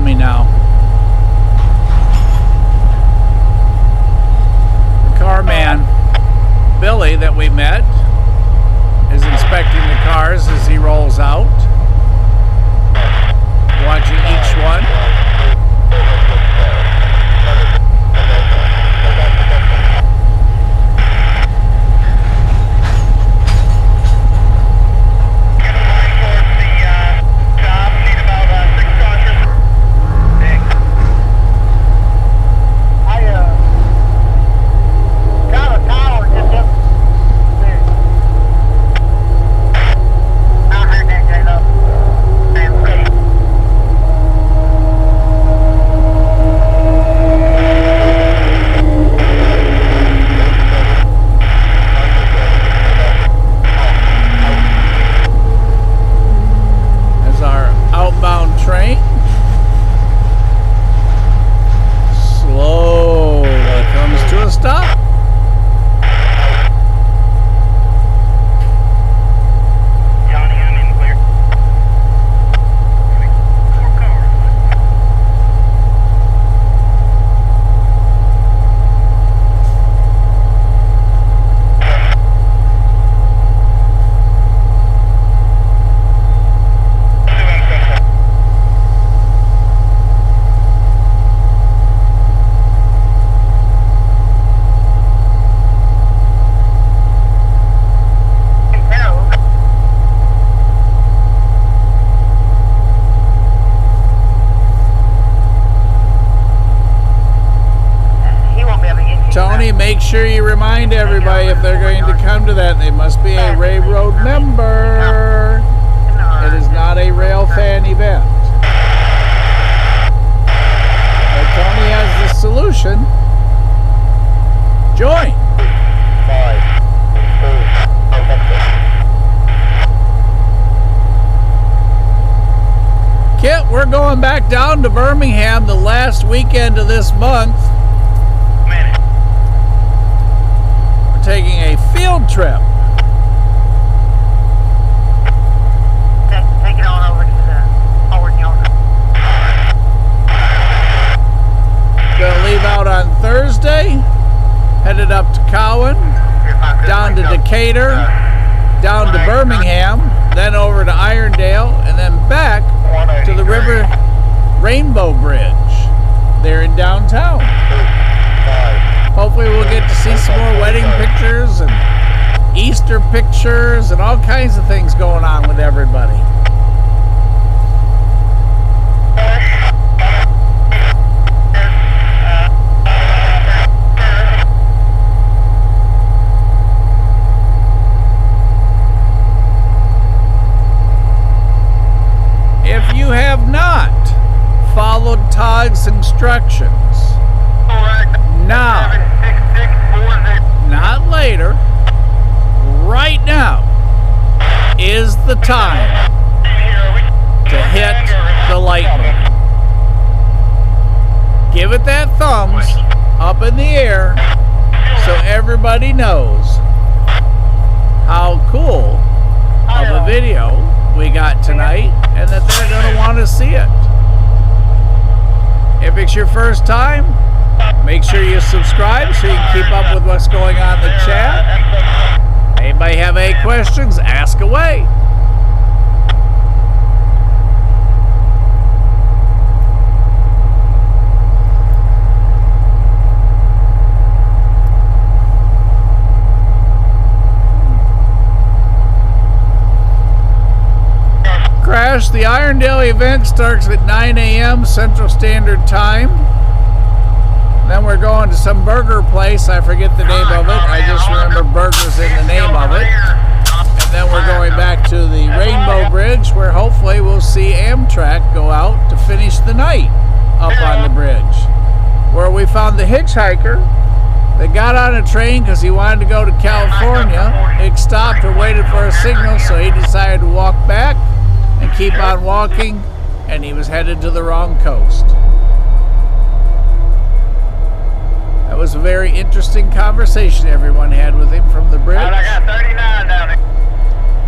me now. The car man, Billy, that we met, is inspecting the cars as he rolls out, watching each one. Make sure you remind everybody if they're going to come to that, they must be a railroad member. It is not a rail fan event. But Tony has the solution. Join. Kit, we're going back down to Birmingham the last weekend of this month. Taking a field trip. Take it on over to the forward yard. Gonna leave out on Thursday, headed up to Cowan, down to Decatur, down to Birmingham, then over to Irondale, and then back to the River Rainbow Bridge there in downtown. Hopefully we'll get to see some more wedding pictures and Easter pictures and all kinds of things going on with everybody. If you have not followed Todd's instructions, now, not later, right now is the time to hit the like button. Give it that thumbs up in the air so everybody knows how cool of a video we got tonight and that they're going to want to see it. If it's your first time, make sure you subscribe so you can keep up with what's going on in the chat. Anybody have any questions? Ask away. Crash, the Irondale event starts at 9 a.m. Central Standard Time. Then we're going to some burger place. I forget the name of it. I just remember burgers in the name of it. And then we're going back to the Rainbow Bridge where hopefully we'll see Amtrak go out to finish the night up on the bridge. Where we found the hitchhiker that got on a train because he wanted to go to California. It stopped and waited for a signal, so he decided to walk back and keep on walking, and he was headed to the wrong coast. That was a very interesting conversation everyone had with him from the bridge. I got 39 down there.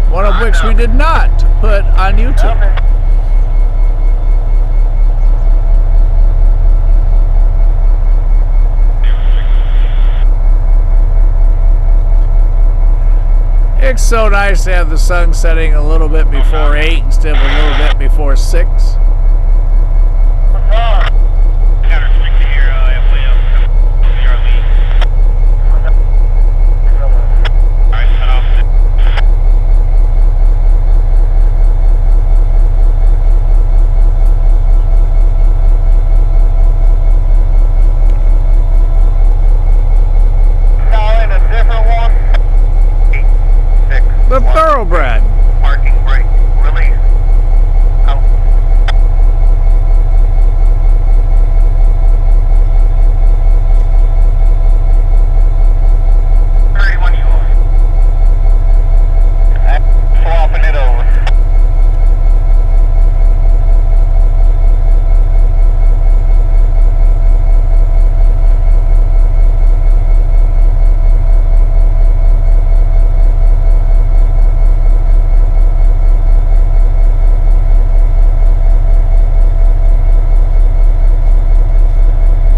One of which we did not put on YouTube. It's so nice to have the sun setting a little bit before 8 instead of a little bit before 6. The thoroughbred. Parking brake. Release. Out. 31 you are. Swapping it over.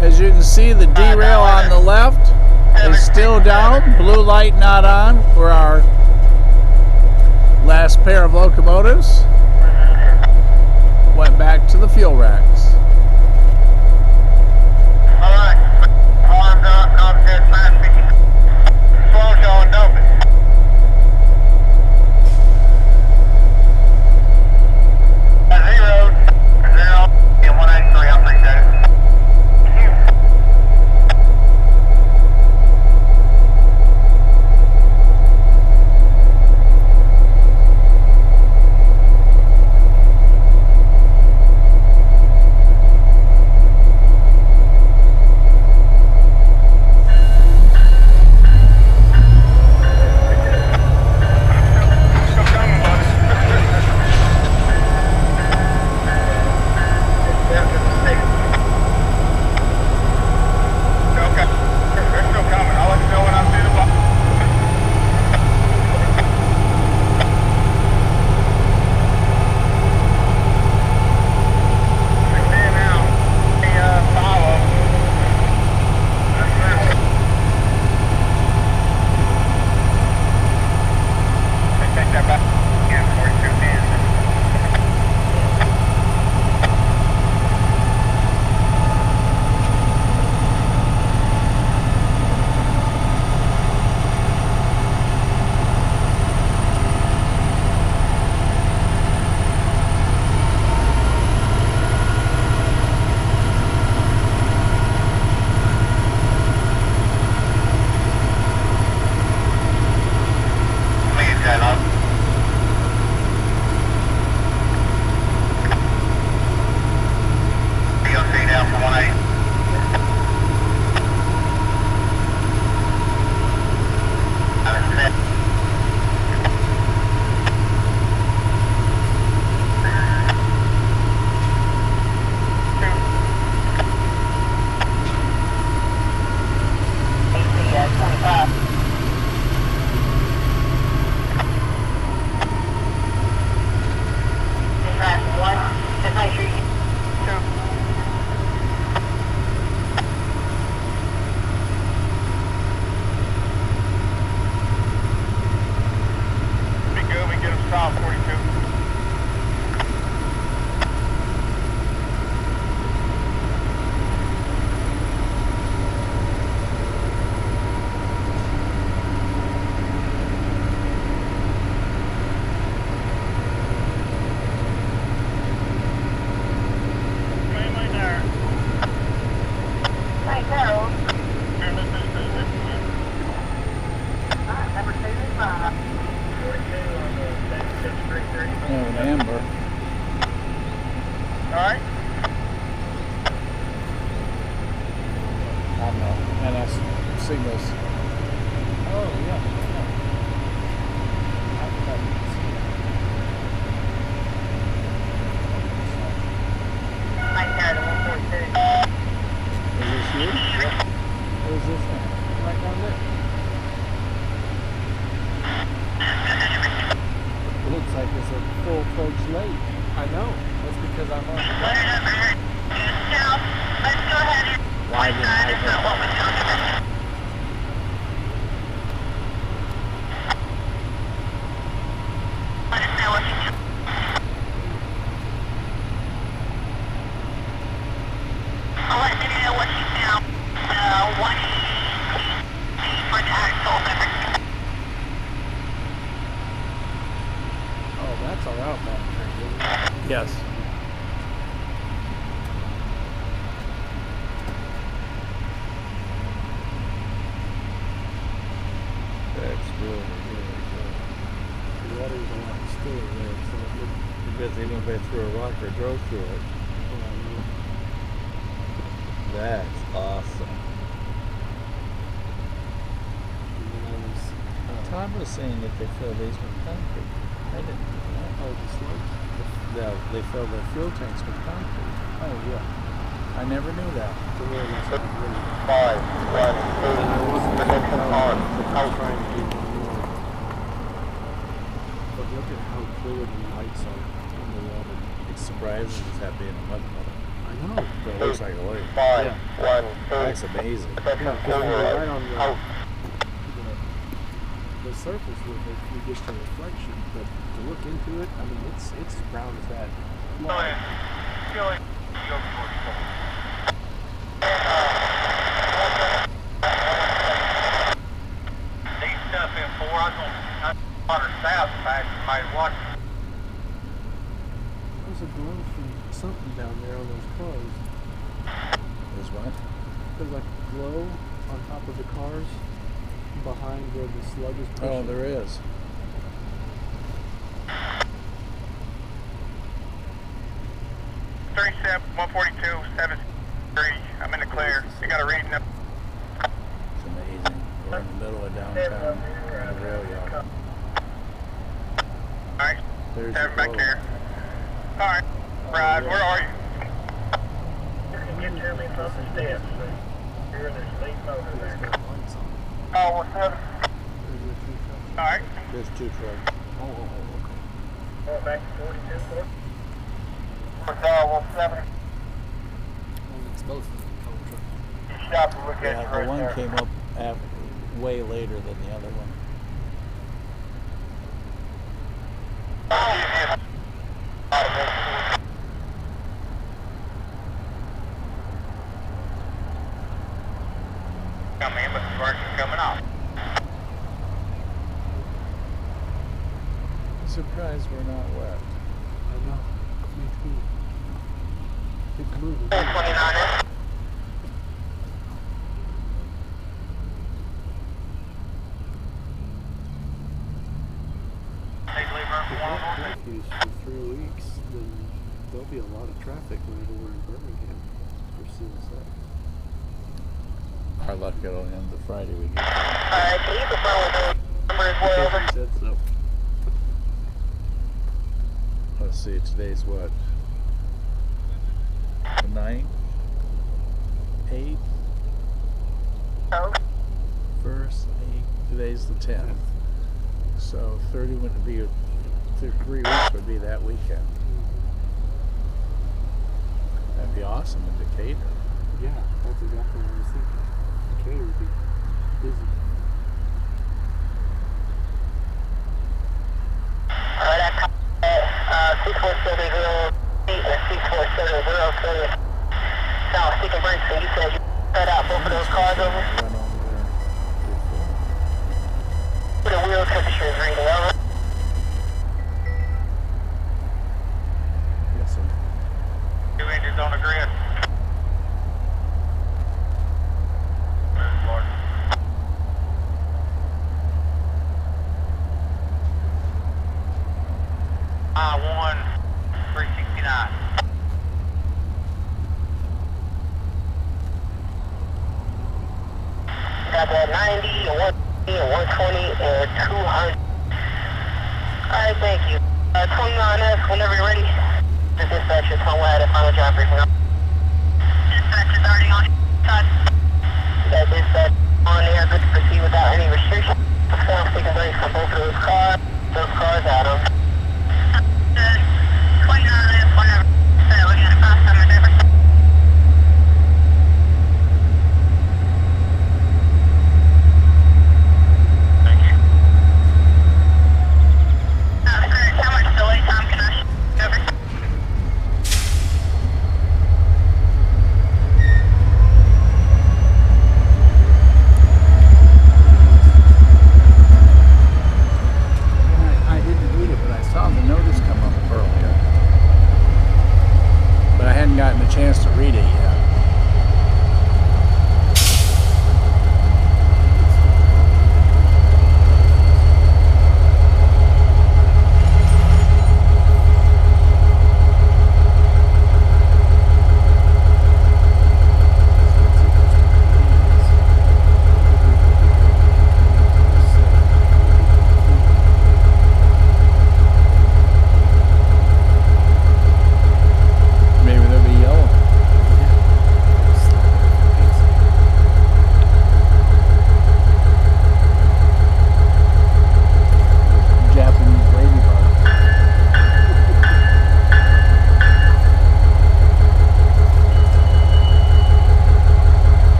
As you can see, the derail on the left is still down. Blue light not on for our last pair of locomotives. Went back to the fuel racks. Alright. Arms up, not dead fast. Slow showing, dump it. Zero. And 183, I appreciate it. signals. Oh, yeah. Is this you? Yep. Where's this one? Right down there. It looks like it's a full-fledged lake. I know. That's because I'm on the Why didn't I go? outbound train, isn't it? Yes. That's really good. The water's a lot stiller there, so it looks Because even if they threw a rock or drove through it. That's awesome. Todd was saying that they fill these with concrete. I didn't know. Oh, the slugs? No, they fill their fuel tanks with concrete. Oh, yeah. I never knew that. The way that's not really. 5, 1, 2, And I wasn't connection on. trying to do more. But look at how clear the lights are in the water. It's surprising it's that being a mud puddle. I know. But it looks like a lake. 5, Yeah. 1, 2, That's amazing. connection Yeah, because we're right on out. the surface with it, you get the reflection, but to look into it, I mean, it's as brown as that. Go ahead. Go ahead. Go for it. These stuff in 4, I was going to water south if I had somebody watching. There's a glow from something down there on those cars. Is what? There's like a glow on top of the cars behind where the slug is pushing. Oh, there is. $37, 142, 73. I'm in the clear. You got a reading up. It's amazing. We're in the middle of downtown in the rail yard. Alright, There's have the him back glow. here. Alright, Rod, where are you? Get to me from the steps. Here, there's leaf over It's there. got lights on. Oh, what's up? There's a few trucks. Alright. There's 2 trucks. Oh, okay. Going back to 42, 4. What's all 170? Well, it's both of them coal trucks. You stop and look at Yeah, it the right one there. came up way later than the other one. Come in, but the version's coming off. I'm surprised we're not wet. I know. Me too. It's moving. 29. They leave her If for one that more. curfew's for 3 weeks, then there'll be a lot of traffic whenever we're in Birmingham for CSX. Our luck, it'll end the Friday we get. Alright, can you confirm what the number is way over? He said so. Let's see, today's what? The 9th? 8th? Oh. 1st, 8th. Today's the 10th. So 30 would be, 3 weeks would be that weekend. That'd be awesome in Decatur. Yeah, that's exactly what I was thinking. Decatur would be busy. Alright, I 6470 and 6470 south stick and brake, so you said you cut out both of those cars over? Run over there. Put a wheel temperature is reading over. Yes, sir. 2 inches on the grid. Lord. I-1, 369. Got that 90 and 120 and 120 and 200. Alright, thank you. 29F, whenever you're ready. The dispatcher's somewhere at a final job briefing. Dispatcher's already on side. That dispatch on there, good to proceed without any restriction. Perform stick and brakes on both of those cars. Those cars out of 29F, whenever. So we got a cross summer difference. Thank you. How much delay time can I cover? I didn't read it, but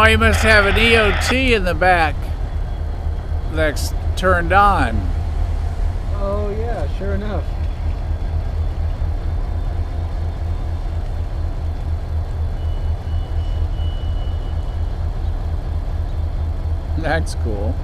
Oh, he must have an EOT in the back that's turned on. Oh yeah, sure enough. That's cool.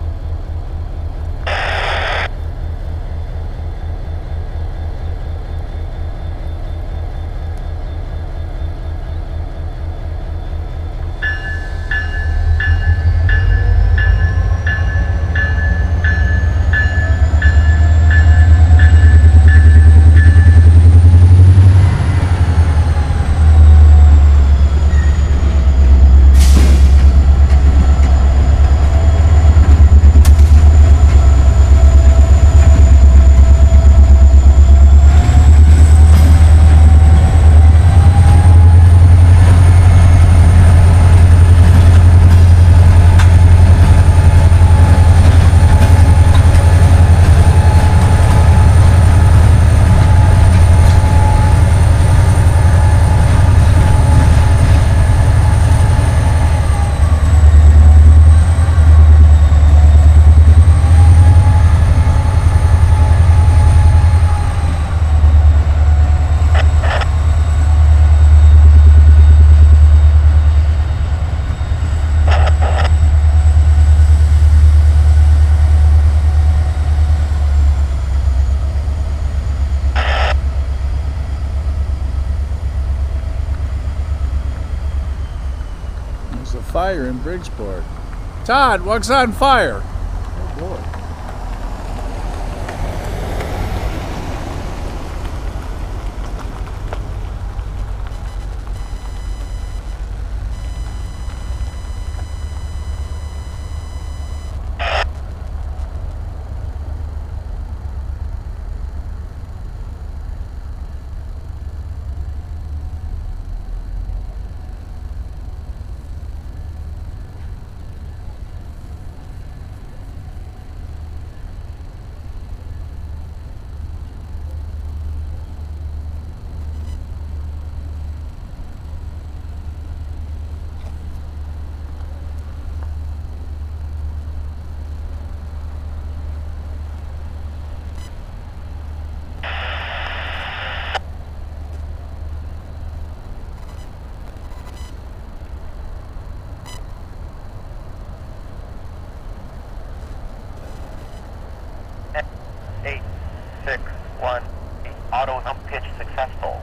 Fire in Bridgeport. Todd, what's on fire? Oh boy. Auto hump pitch successful.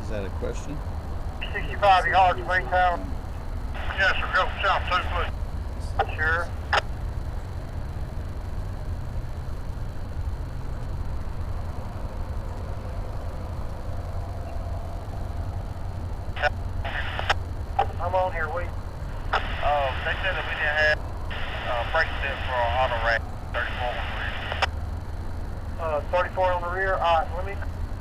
Is that a question? 65 yards, wait tower. Yes, sir, go south 2 please. Sure. I'm on here, wait. They said that we didn't have precedent for our auto rack 34 on the rear. 34 on the rear. Alright, let me,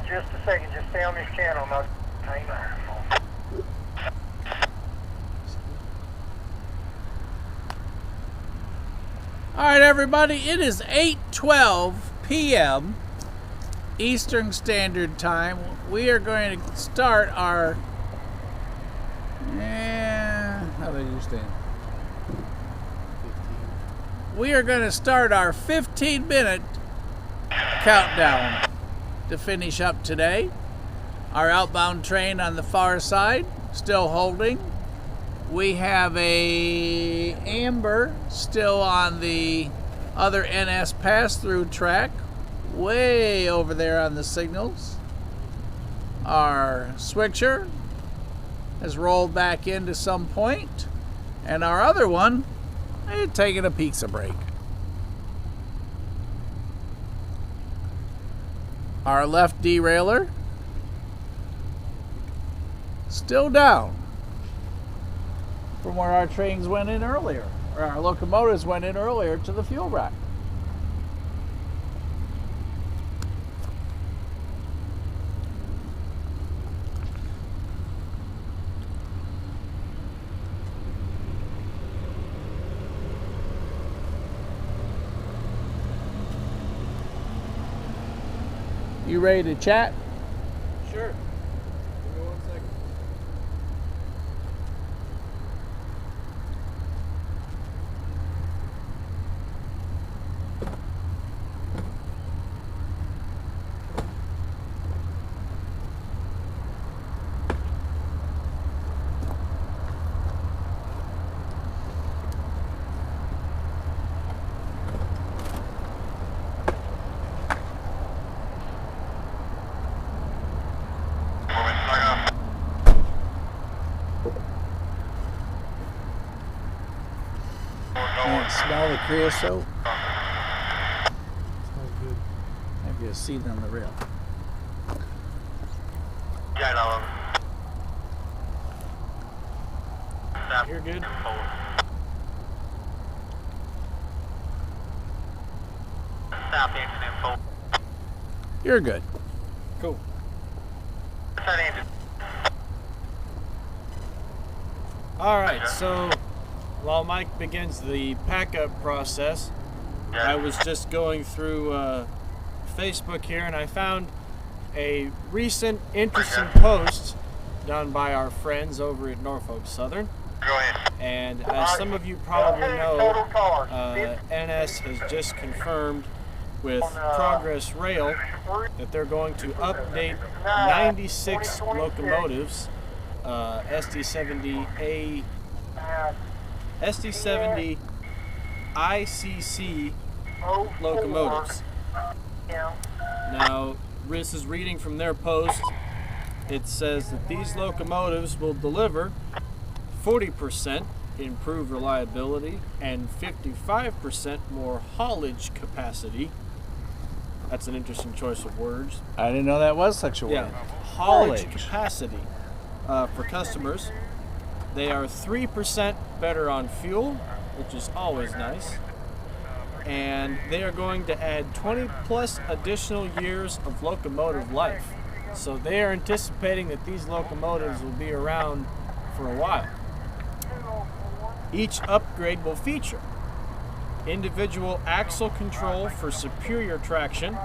just a second, just stay on this channel. No, hang there. All right, everybody, it is 8:12 p.m. Eastern Standard Time. We are going to start our... how do you stand? 15. We are going to start our 15-minute countdown to finish up today. Our outbound train on the far side, still holding. We have a Amber still on the other NS pass-through track, way over there on the signals. Our switcher has rolled back into some point, and our other one is taking a pizza break. Our left derailleur still down from where our trains went in earlier, or our locomotives went in earlier to the fuel rack. You ready to chat? Sure. Give me 1 second. Smell the creosote. Smells good. Maybe a seat on the rail. Yeah, no. You're good. South engine info. You're good. Cool. Third engine. All right, so while Mike begins the pack-up process, I was just going through Facebook here, and I found a recent interesting post done by our friends over at Norfolk Southern. Go ahead. And as some of you probably know, NS has just confirmed with Progress Rail that they're going to update 96 locomotives, SD70 ICC locomotives. Now, this is reading from their post. It says that these locomotives will deliver 40% improved reliability and 55% more haulage capacity. That's an interesting choice of words. I didn't know that was such a word. Yeah, haulage capacity for customers. They are 3% better on fuel, which is always nice. And they are going to add 20 plus additional years of locomotive life. So they are anticipating that these locomotives will be around for a while. Each upgrade will feature individual axle control for superior traction.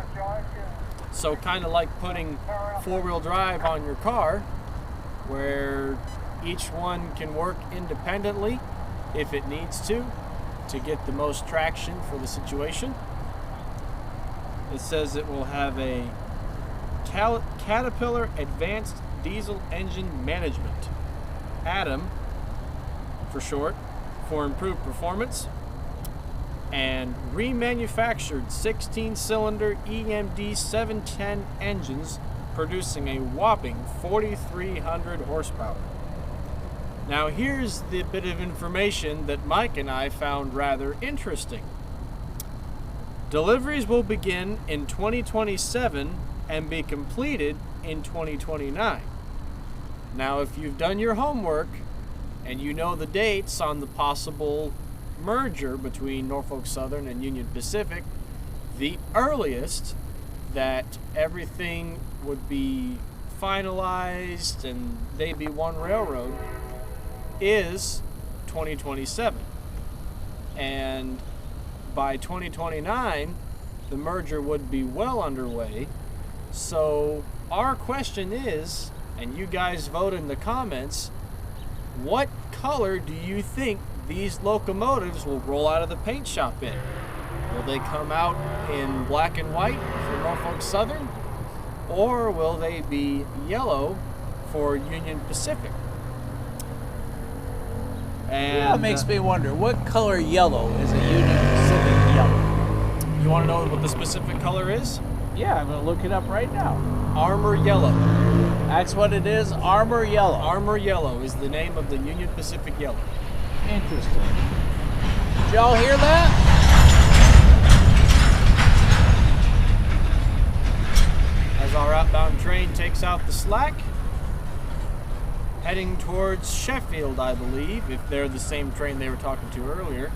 So kind of like putting four-wheel drive on your car, where each one can work independently if it needs to get the most traction for the situation. It says it will have a Caterpillar Advanced Diesel Engine Management, ADAM for short, for improved performance, and remanufactured 16-cylinder EMD 710 engines producing a whopping 4,300 horsepower. Now here's the bit of information that Mike and I found rather interesting. Deliveries will begin in 2027 and be completed in 2029. Now if you've done your homework and you know the dates on the possible merger between Norfolk Southern and Union Pacific, the earliest that everything would be finalized and they be one railroad is 2027. And by 2029, the merger would be well underway. So our question is, and you guys vote in the comments, what color do you think these locomotives will roll out of the paint shop in? Will they come out in black and white for Norfolk Southern? Or will they be yellow for Union Pacific? And That makes me wonder, what color yellow is a Union Pacific yellow? you want to know what the specific color is? Yeah, I'm going to look it up right now. Armor yellow. That's what it is, armor yellow. Armor yellow is the name of the Union Pacific yellow. Interesting. Did y'all hear that? As our outbound train takes out the slack, heading towards Sheffield, I believe, if they're the same train they were talking to earlier.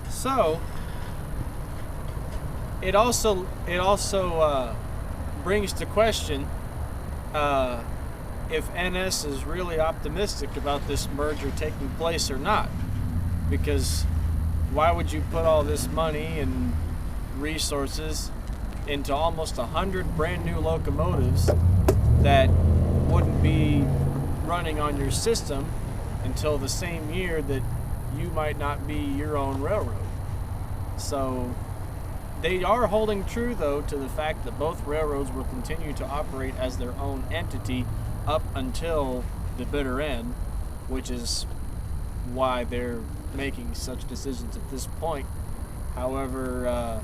So, it also brings to question if NS is really optimistic about this merger taking place or not. Because why would you put all this money and resources into almost 100 brand new locomotives that wouldn't be running on your system until the same year that you might not be your own railroad? So they are holding true, though, to the fact that both railroads will continue to operate as their own entity up until the bitter end, which is why they're making such decisions at this point. However,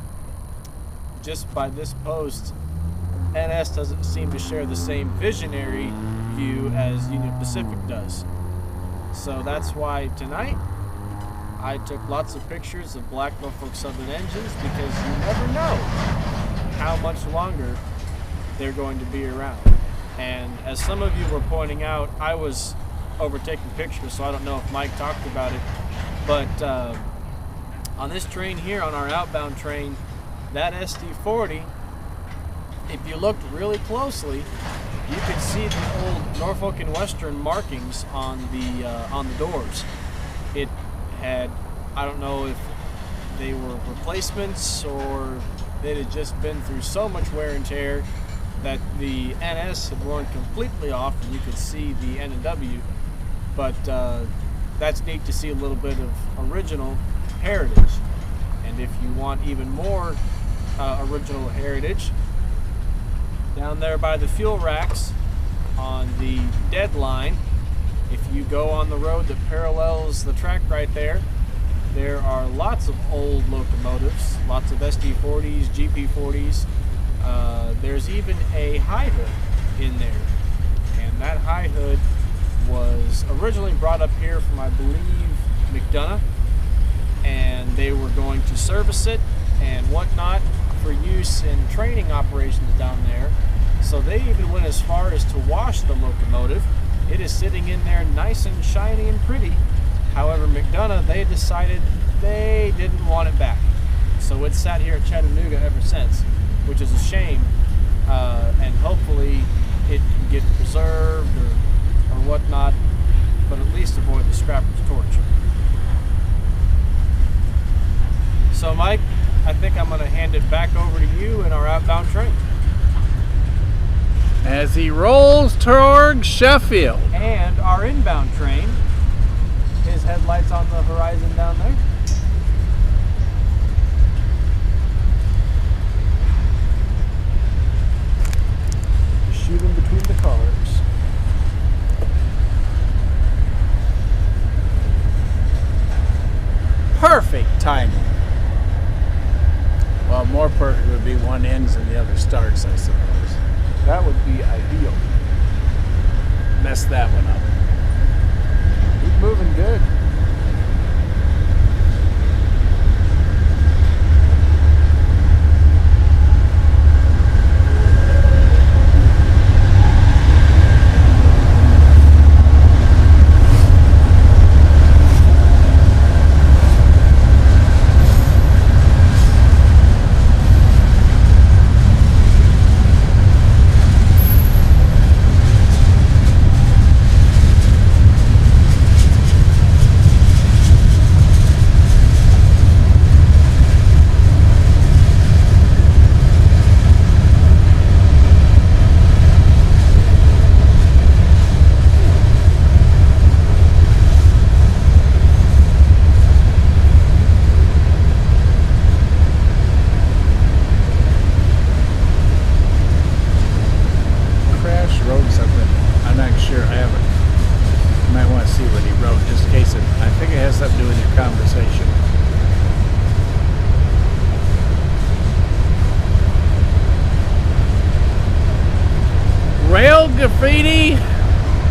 just by this post, NS doesn't seem to share the same visionary view as Union Pacific does. So that's why tonight I took lots of pictures of black Norfolk Southern engines, because you never know how much longer they're going to be around. And as some of you were pointing out, I was overtaking pictures, so I don't know if Mike talked about it, but on this train here, on our outbound train, that SD40, if you looked really closely, you could see the old Norfolk and Western markings on the doors. It had, I don't know if they were replacements or they had just been through so much wear and tear that the NS had worn completely off and you could see the N and W. But that's neat to see a little bit of original heritage. And if you want even more original heritage, down there by the fuel racks on the dead line, if you go on the road that parallels the track right there, there are lots of old locomotives, lots of SD40s, GP40s. There's even a high hood in there, and that high hood was originally brought up here from, I believe, McDonough, and they were going to service it and whatnot for use in training operations down there. So they even went as far as to wash the locomotive. It is sitting in there nice and shiny and pretty. However, McDonough, they decided they didn't want it back. So it's sat here at Chattanooga ever since, which is a shame. And hopefully it can get preserved or whatnot, but at least avoid the scrapper's torch. So Mike, I think I'm going to hand it back over to you in our outbound train. As he rolls toward Sheffield. And our inbound train, his headlights on the horizon down there. Shooting between the cars. Perfect timing. Well, more perfect would be one ends and the other starts, I suppose. That would be ideal. Messed that one up. Keep moving good. Graffiti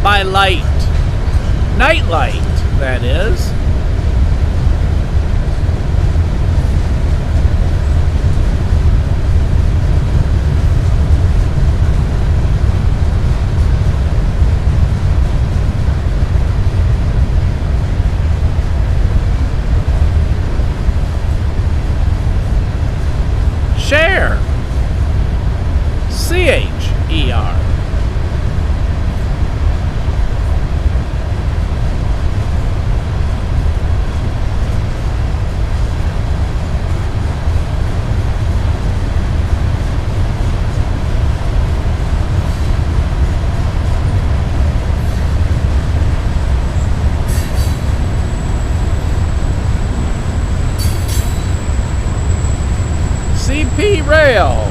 by light. Night light, that is. Share. CHER. CP rail.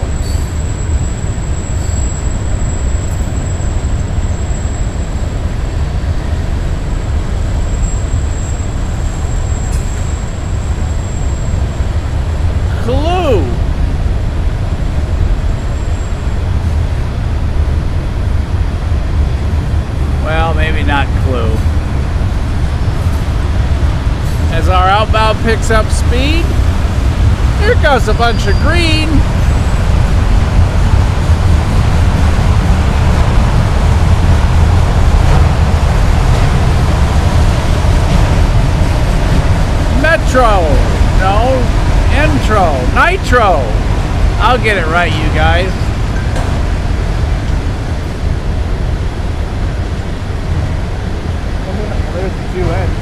Clue. Well, maybe not clue. As our outbound picks up speed, here comes a bunch of green. Metro, no, intro, nitro. I'll get it right, you guys. There's the two ends.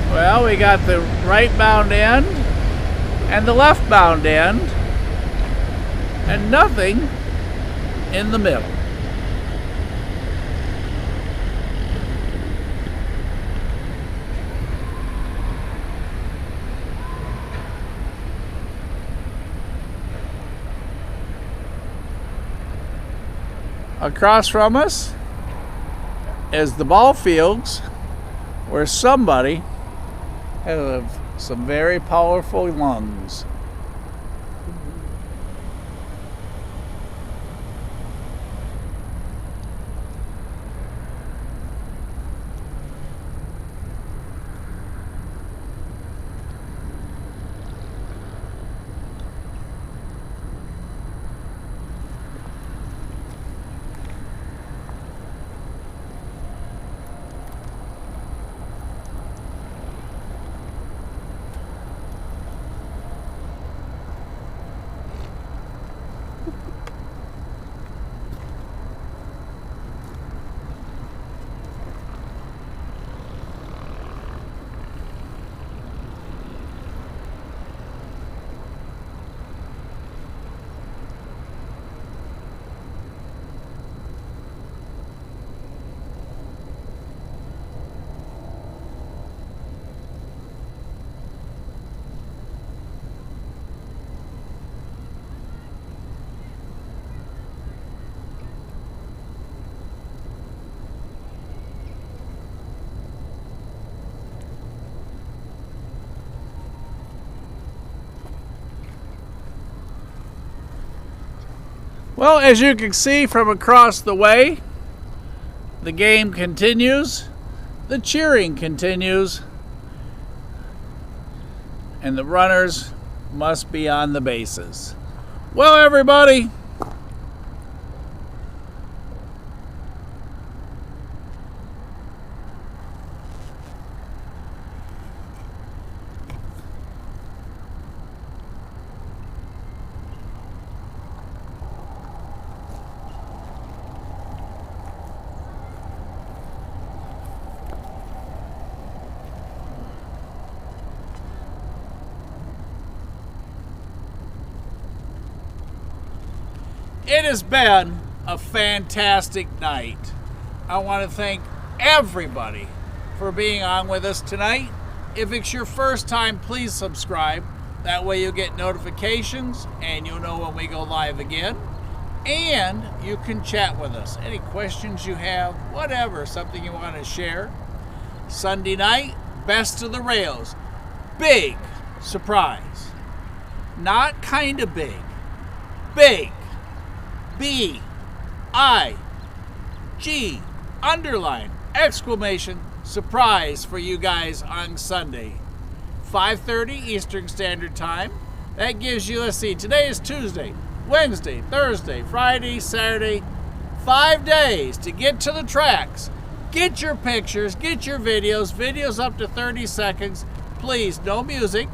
Well, we got the right-bound end and the left-bound end, and nothing in the middle. Across from us is the ball fields, where somebody has some very powerful lungs. Well, as you can see from across the way, the game continues, the cheering continues, and the runners must be on the bases. Well, everybody, it has been a fantastic night. I want to thank everybody for being on with us tonight. If it's your first time, please subscribe. That way you'll get notifications and you'll know when we go live again. And you can chat with us. Any questions you have, whatever, something you want to share. Sunday night, best of the rails. Big surprise. Not kind of big. Big. B-I-G underline exclamation surprise for you guys on Sunday. 5:30 Eastern Standard Time. That gives you, let's see, today is Tuesday, Wednesday, Thursday, Friday, Saturday, 5 days to get to the tracks. Get your pictures, get your videos up to 30 seconds. Please, no music,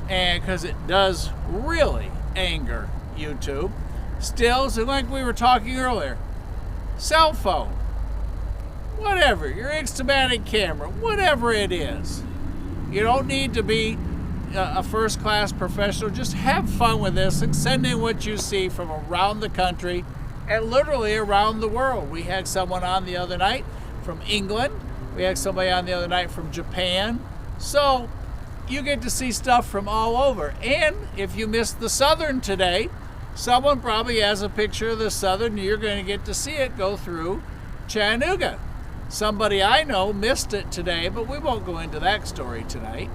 and because it does really anger YouTube. Stills, and like we were talking earlier, cell phone, whatever, your Instamatic camera, whatever it is. You don't need to be a first-class professional. Just have fun with this and send in what you see from around the country and literally around the world. We had someone on the other night from England. We had somebody on the other night from Japan. So you get to see stuff from all over. And if you missed the Southern today, someone probably has a picture of the Southern. You're going to get to see it go through Chattanooga. Somebody I know missed it today, but we won't go into that story tonight.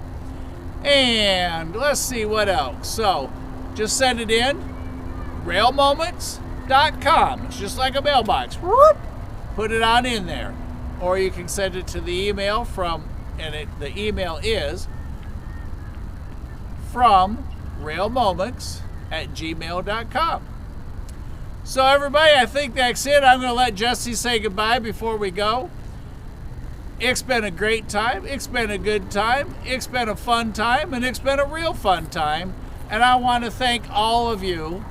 And let's see what else. So just send it in, railmoments.com. It's just like a mailbox. Whoop, put it on in there. Or you can send it to the email the email is from railmoments@gmail.com. So everybody, I think that's it. I'm going to let Jesse say goodbye before we go. It's been a great time. It's been a good time. It's been a fun time, and it's been a real fun time. And I want to thank all of you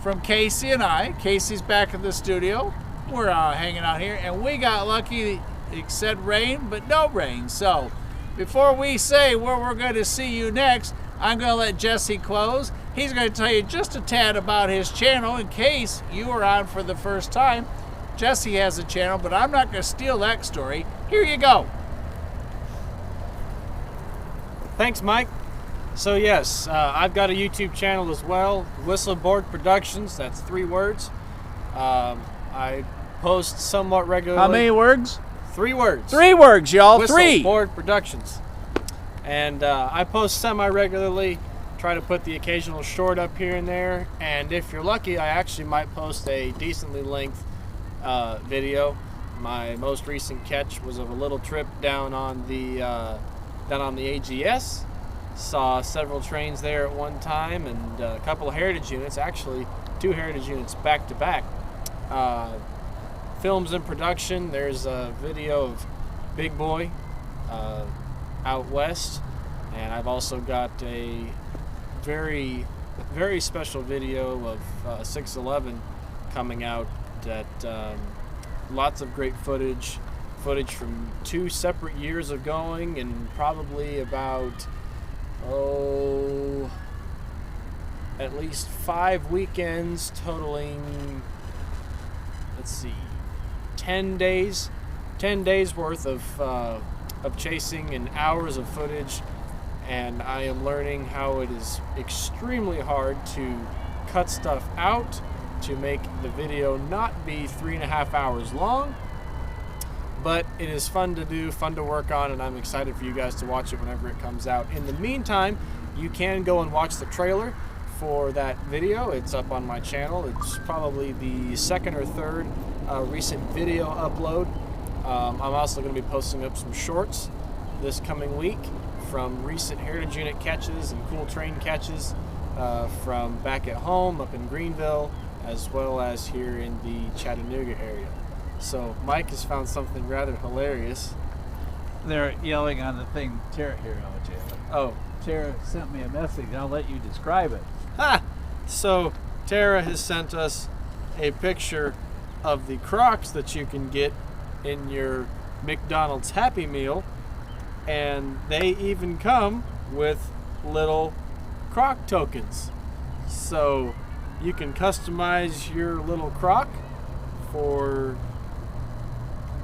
from Casey and I. Casey's back in the studio. We're hanging out here, and we got lucky. It said rain, but no rain. So before we say where we're going to see you next, I'm going to let Jesse close. He's going to tell you just a tad about his channel in case you are on for the first time. Jesse has a channel, but I'm not going to steal that story. Here you go. Thanks, Mike. So yes, I've got a YouTube channel as well, Whistleboard Productions. That's 3 words. I post somewhat regularly. How many words? 3 words. 3 words, y'all. 3. Whistleboard Productions. And I post semi-regularly, try to put the occasional short up here and there, and if you're lucky, I actually might post a decently length video. My most recent catch was of a little trip down on the AGS. Saw several trains there at one time, and a couple of heritage units, actually 2 heritage units back to back. Films in production. There's a video of Big Boy out west, and I've also got a very, very special video of 611 coming out that lots of great footage from 2 separate years of going, and probably about at least 5 weekends totaling, let's see, 10 days worth of chasing and hours of footage. And I am learning how it is extremely hard to cut stuff out to make the video not be 3.5 hours long, but it is fun to do, fun to work on, and I'm excited for you guys to watch it whenever it comes out. In the meantime, you can go and watch the trailer for that video. It's up on my channel. It's probably the 2nd or 3rd recent video upload. I'm also going to be posting up some shorts this coming week from recent heritage unit catches and cool train catches from back at home up in Greenville, as well as here in the Chattanooga area. So Mike has found something rather hilarious. They're yelling on the thing. Tara here, Tara sent me a message. I'll let you describe it. Ha! So Tara has sent us a picture of the Crocs that you can get in your McDonald's Happy Meal, and they even come with little Croc tokens. So you can customize your little Croc for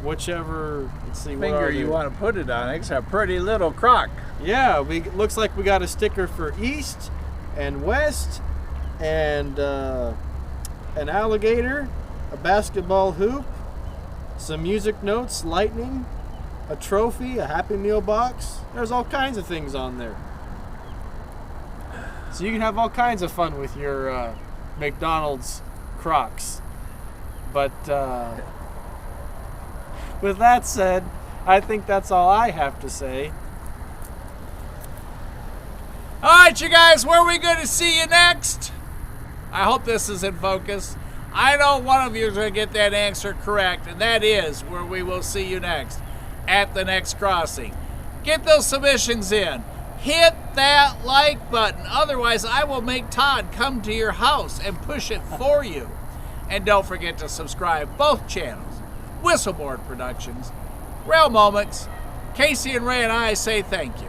whichever, let's see, finger you want to put it on. It's a pretty little Croc. Yeah, looks like we got a sticker for East and West, and an alligator, a basketball hoop, some music notes, lightning, a trophy, a Happy Meal box. There's all kinds of things on there. So you can have all kinds of fun with your McDonald's Crocs. But with that said, I think that's all I have to say. All right, you guys, where are we going to see you next? I hope this is in focus. I know one of you is going to get that answer correct, and that is where we will see you next, at the next crossing. Get those submissions in. Hit that like button. Otherwise, I will make Todd come to your house and push it for you. And don't forget to subscribe both channels. Whistleboard Productions, Rail Moments. Casey and Ray and I say thank you.